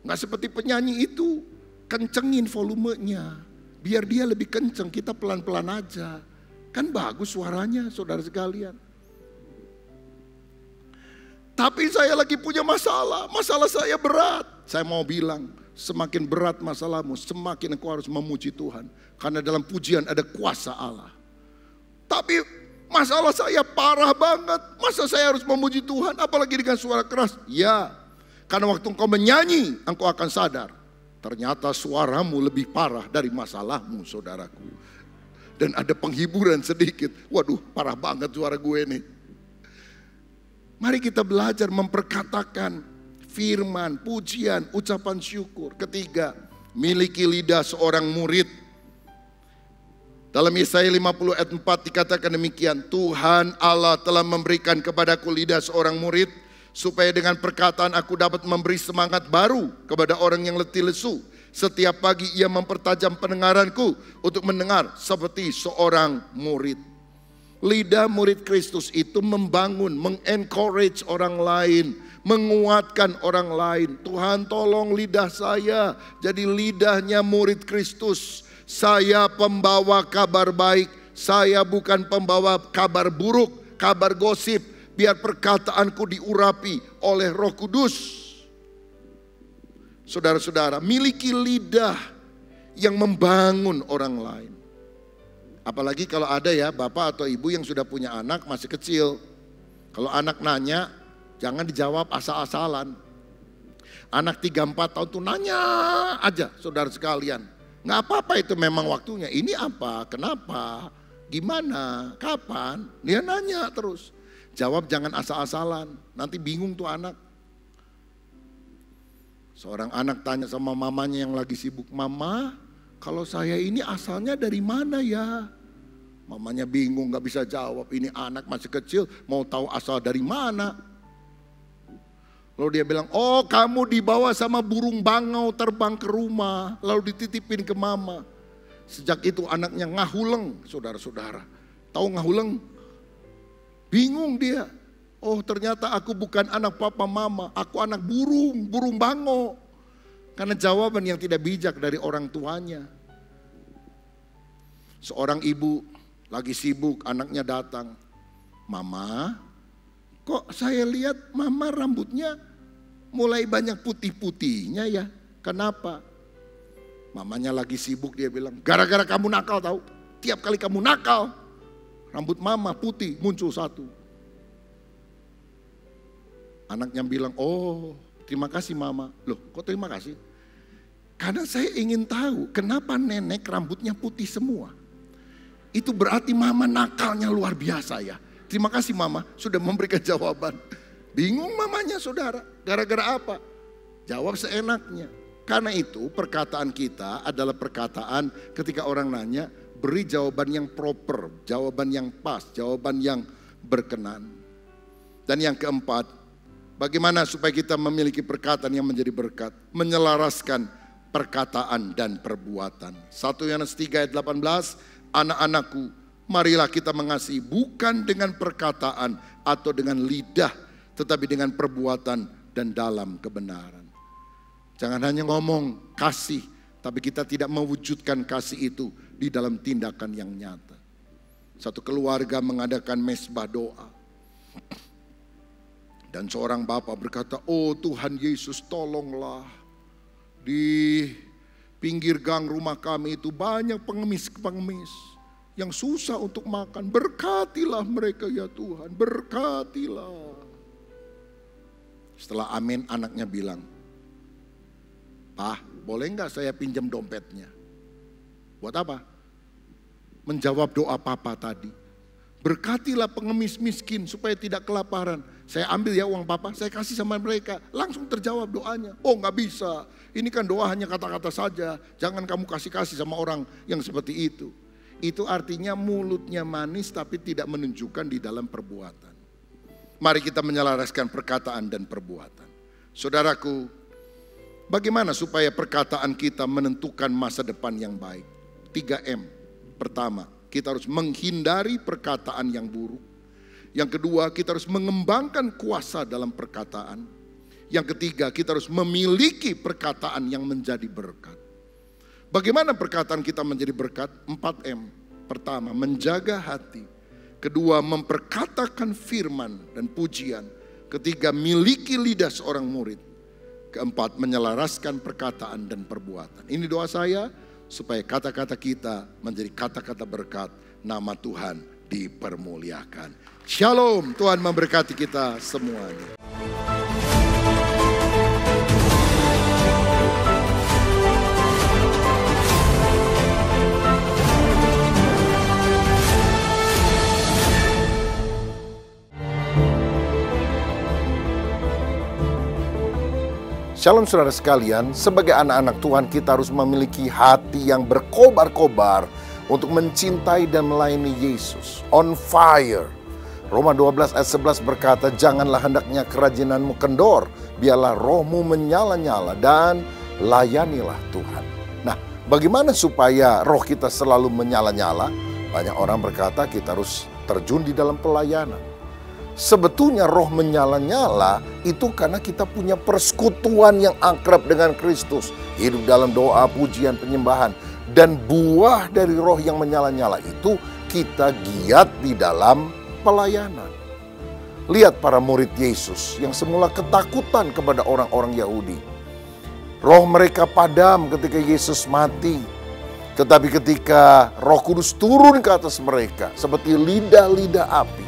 Nggak seperti penyanyi itu. Kencengin volumenya. Biar dia lebih kenceng, kita pelan-pelan aja. Kan bagus suaranya saudara sekalian. Tapi saya lagi punya masalah saya berat. Saya mau bilang, semakin berat masalahmu, semakin engkau harus memuji Tuhan. Karena dalam pujian ada kuasa Allah. Tapi masalah saya parah banget, masa saya harus memuji Tuhan, apalagi dengan suara keras? Ya, karena waktu engkau menyanyi, engkau akan sadar. Ternyata suaramu lebih parah dari masalahmu, saudaraku. Dan ada penghiburan sedikit. Waduh, parah banget suara gue nih. Mari kita belajar memperkatakan firman, pujian, ucapan syukur. Ketiga, miliki lidah seorang murid. Dalam Yesaya 50 ayat 4 dikatakan demikian. Tuhan Allah telah memberikan kepadaku lidah seorang murid, supaya dengan perkataan aku dapat memberi semangat baru kepada orang yang letih lesu. Setiap pagi ia mempertajam pendengaranku untuk mendengar seperti seorang murid. Lidah murid Kristus itu membangun, mengencourage orang lain, menguatkan orang lain. Tuhan tolong lidah saya jadi lidahnya murid Kristus. Saya pembawa kabar baik, saya bukan pembawa kabar buruk, kabar gosip. Biar perkataanku diurapi oleh Roh Kudus. Saudara-saudara, miliki lidah yang membangun orang lain. Apalagi kalau ada ya bapak atau ibu yang sudah punya anak masih kecil. Kalau anak nanya, jangan dijawab asal-asalan. Anak 3-4 tahun tuh nanya aja, saudara sekalian. Nggak apa-apa itu memang waktunya. Ini apa? Kenapa? Gimana? Kapan? Dia nanya terus. Jawab jangan asal-asalan. Nanti bingung tuh anak. Seorang anak tanya sama mamanya yang lagi sibuk. Mama, kalau saya ini asalnya dari mana ya? Mamanya bingung gak bisa jawab. Ini anak masih kecil mau tahu asal dari mana. Lalu dia bilang, oh kamu dibawa sama burung bangau terbang ke rumah. Lalu dititipin ke mama. Sejak itu anaknya ngahuleng, saudara-saudara. Tahu ngahuleng? Bingung dia. Oh ternyata aku bukan anak papa mama. Aku anak burung bangau. Karena jawaban yang tidak bijak dari orang tuanya. Seorang ibu lagi sibuk, anaknya datang. Mama, kok saya lihat mama rambutnya mulai banyak putih-putihnya ya. Kenapa? Mamanya lagi sibuk, dia bilang, gara-gara kamu nakal tahu. Tiap kali kamu nakal, rambut mama putih muncul satu. Anaknya bilang, oh terima kasih mama. Loh kok terima kasih? Karena saya ingin tahu kenapa nenek rambutnya putih semua. Itu berarti mama nakalnya luar biasa ya. Terima kasih mama sudah memberikan jawaban. Bingung mamanya saudara, gara-gara apa? Jawab seenaknya. Karena itu perkataan kita adalah perkataan ketika orang nanya, beri jawaban yang proper, jawaban yang pas, jawaban yang berkenan. Dan yang keempat, bagaimana supaya kita memiliki perkataan yang menjadi berkat? Menyelaraskan perkataan dan perbuatan. 1 Yohanes 3 ayat 18, anak-anakku, marilah kita mengasihi bukan dengan perkataan atau dengan lidah, tetapi dengan perbuatan dan dalam kebenaran. Jangan hanya ngomong kasih, tapi kita tidak mewujudkan kasih itu di dalam tindakan yang nyata. Satu keluarga mengadakan mesbah doa. Dan seorang bapak berkata, oh Tuhan Yesus tolonglah. Di pinggir gang rumah kami itu banyak pengemis-pengemis yang susah untuk makan. Berkatilah mereka ya Tuhan, berkatilah. Setelah amin anaknya bilang, Pak, boleh nggak saya pinjam dompetnya? Buat apa? Menjawab doa papa tadi. Berkatilah pengemis miskin supaya tidak kelaparan. Saya ambil ya uang papa, saya kasih sama mereka. Langsung terjawab doanya. Oh nggak bisa, ini kan doa hanya kata-kata saja. Jangan kamu kasih-kasih sama orang yang seperti itu. Itu artinya mulutnya manis tapi tidak menunjukkan di dalam perbuatan. Mari kita menyelaraskan perkataan dan perbuatan. Saudaraku, bagaimana supaya perkataan kita menentukan masa depan yang baik? 3M. Pertama, kita harus menghindari perkataan yang buruk. Yang kedua, kita harus mengembangkan kuasa dalam perkataan. Yang ketiga, kita harus memiliki perkataan yang menjadi berkat. Bagaimana perkataan kita menjadi berkat? 4M. Pertama, menjaga hati. Kedua, memperkatakan firman dan pujian. Ketiga, miliki lidah seorang murid. Keempat, menyelaraskan perkataan dan perbuatan. Ini doa saya supaya kata-kata kita menjadi kata-kata berkat. Nama Tuhan dipermuliakan. Shalom, Tuhan memberkati kita semuanya. Shalom saudara sekalian, sebagai anak-anak Tuhan kita harus memiliki hati yang berkobar-kobar untuk mencintai dan melayani Yesus. On fire. Roma 12 ayat 11 berkata, janganlah hendaknya kerajinanmu kendor, biarlah rohmu menyala-nyala dan layanilah Tuhan. Nah, bagaimana supaya roh kita selalu menyala-nyala? Banyak orang berkata kita harus terjun di dalam pelayanan. Sebetulnya roh menyala-nyala itu karena kita punya persekutuan yang akrab dengan Kristus. Hidup dalam doa, pujian, penyembahan. Dan buah dari roh yang menyala-nyala itu kita giat di dalam pelayanan. Lihat para murid Yesus yang semula ketakutan kepada orang-orang Yahudi. Roh mereka padam ketika Yesus mati. Tetapi ketika Roh Kudus turun ke atas mereka seperti lidah-lidah api,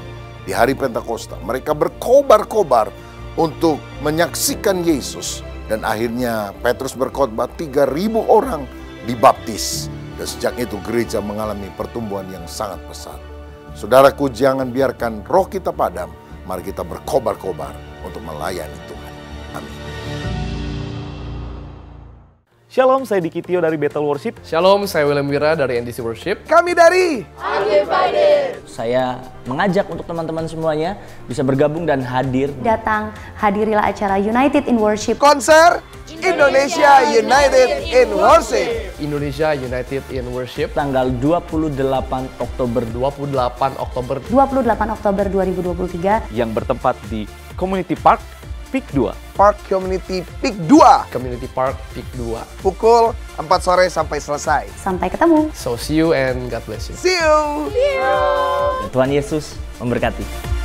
di hari Pentakosta. Mereka berkobar-kobar untuk menyaksikan Yesus. Dan akhirnya Petrus berkhotbah, 3.000 orang dibaptis. Dan sejak itu gereja mengalami pertumbuhan yang sangat pesat. Saudaraku, jangan biarkan roh kita padam. Mari kita berkobar-kobar untuk melayani Tuhan. Amin. Shalom, saya Diki Tio dari Bethel Worship. Shalom, saya William Wira dari NDC Worship. Kami dari Saya mengajak untuk teman-teman semuanya bisa bergabung dan hadir. Datang, hadirilah acara United in Worship. konser Indonesia United in Worship. Indonesia United in Worship. Tanggal 28 Oktober 28 Oktober 28 Oktober 2023. Yang bertempat di Community Park, PIK 2. Park Community Peak 2. Community Park PIK 2. Pukul 4 sore sampai selesai. Sampai ketemu. So see you and God bless you. See you. Tuhan Yesus memberkati.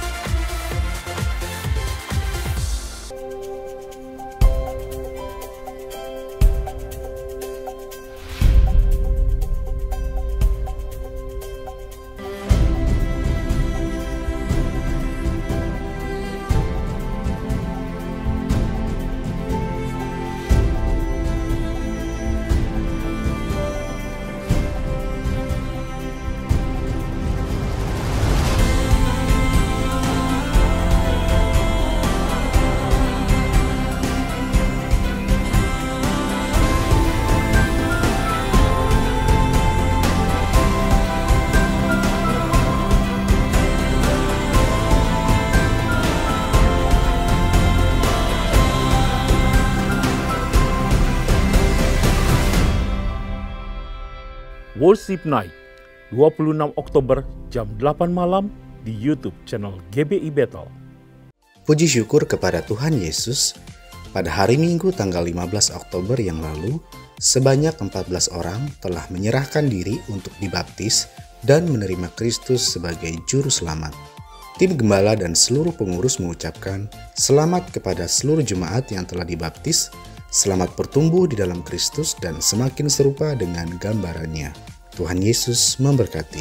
Worship Night, 26 Oktober jam 8 malam di YouTube channel GBI Bethel. Puji syukur kepada Tuhan Yesus, pada hari Minggu tanggal 15 Oktober yang lalu, sebanyak 14 orang telah menyerahkan diri untuk dibaptis dan menerima Kristus sebagai Juru Selamat. Tim Gembala dan seluruh pengurus mengucapkan selamat kepada seluruh jemaat yang telah dibaptis, selamat bertumbuh di dalam Kristus dan semakin serupa dengan gambarannya. Tuhan Yesus memberkati.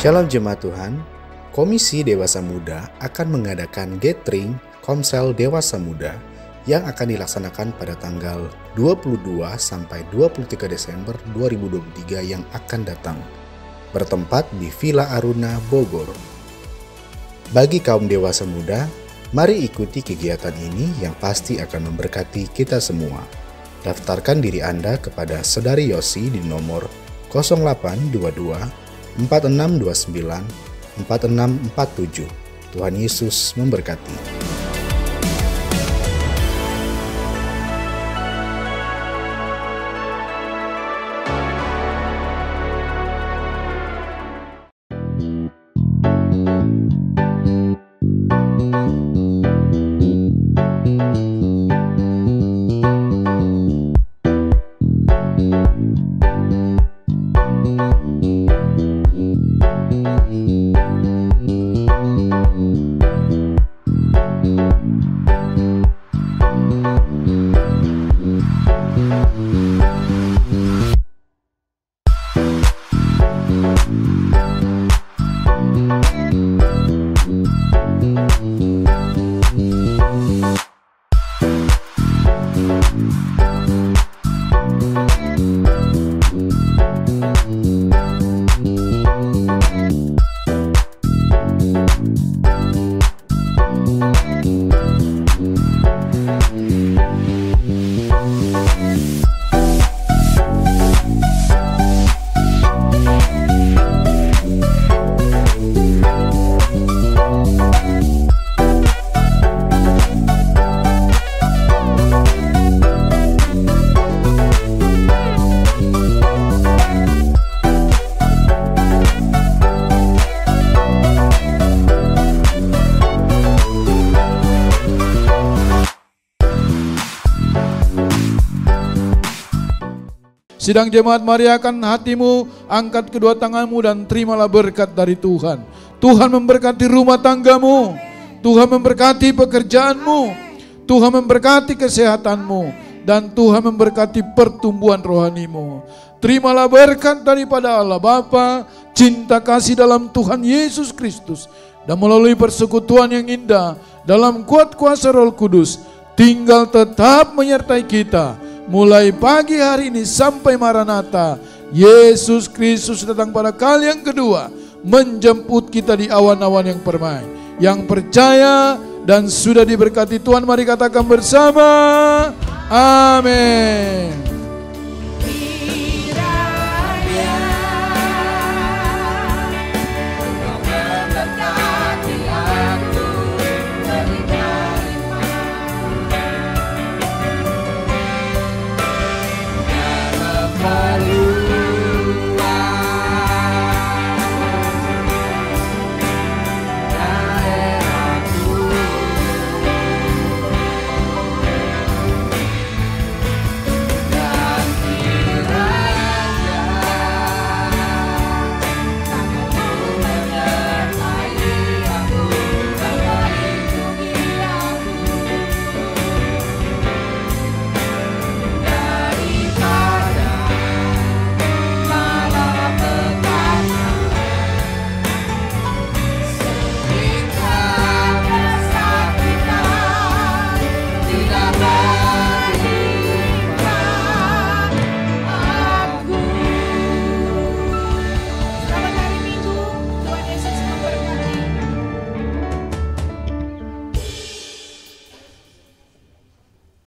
Shalom Jemaat Tuhan, Komisi Dewasa Muda akan mengadakan gathering Komsel Dewasa Muda yang akan dilaksanakan pada tanggal 22 sampai 23 Desember 2023 yang akan datang, bertempat di Villa Aruna, Bogor. Bagi kaum dewasa muda, mari ikuti kegiatan ini yang pasti akan memberkati kita semua. Daftarkan diri Anda kepada Saudari Yosi di nomor 0822 4629 4647. Tuhan Yesus memberkati. Sidang jemaat, mariakan hatimu, angkat kedua tanganmu dan terimalah berkat dari Tuhan. Tuhan memberkati rumah tanggamu, Tuhan memberkati pekerjaanmu, Tuhan memberkati kesehatanmu, dan Tuhan memberkati pertumbuhan rohanimu. Terimalah berkat daripada Allah Bapa, cinta kasih dalam Tuhan Yesus Kristus, dan melalui persekutuan yang indah dalam kuat kuasa Roh Kudus, tinggal tetap menyertai kita mulai pagi hari ini sampai Maranatha. Yesus Kristus datang pada kali yang kedua, menjemput kita di awan-awan yang permai. Yang percaya dan sudah diberkati Tuhan, mari katakan bersama, amin.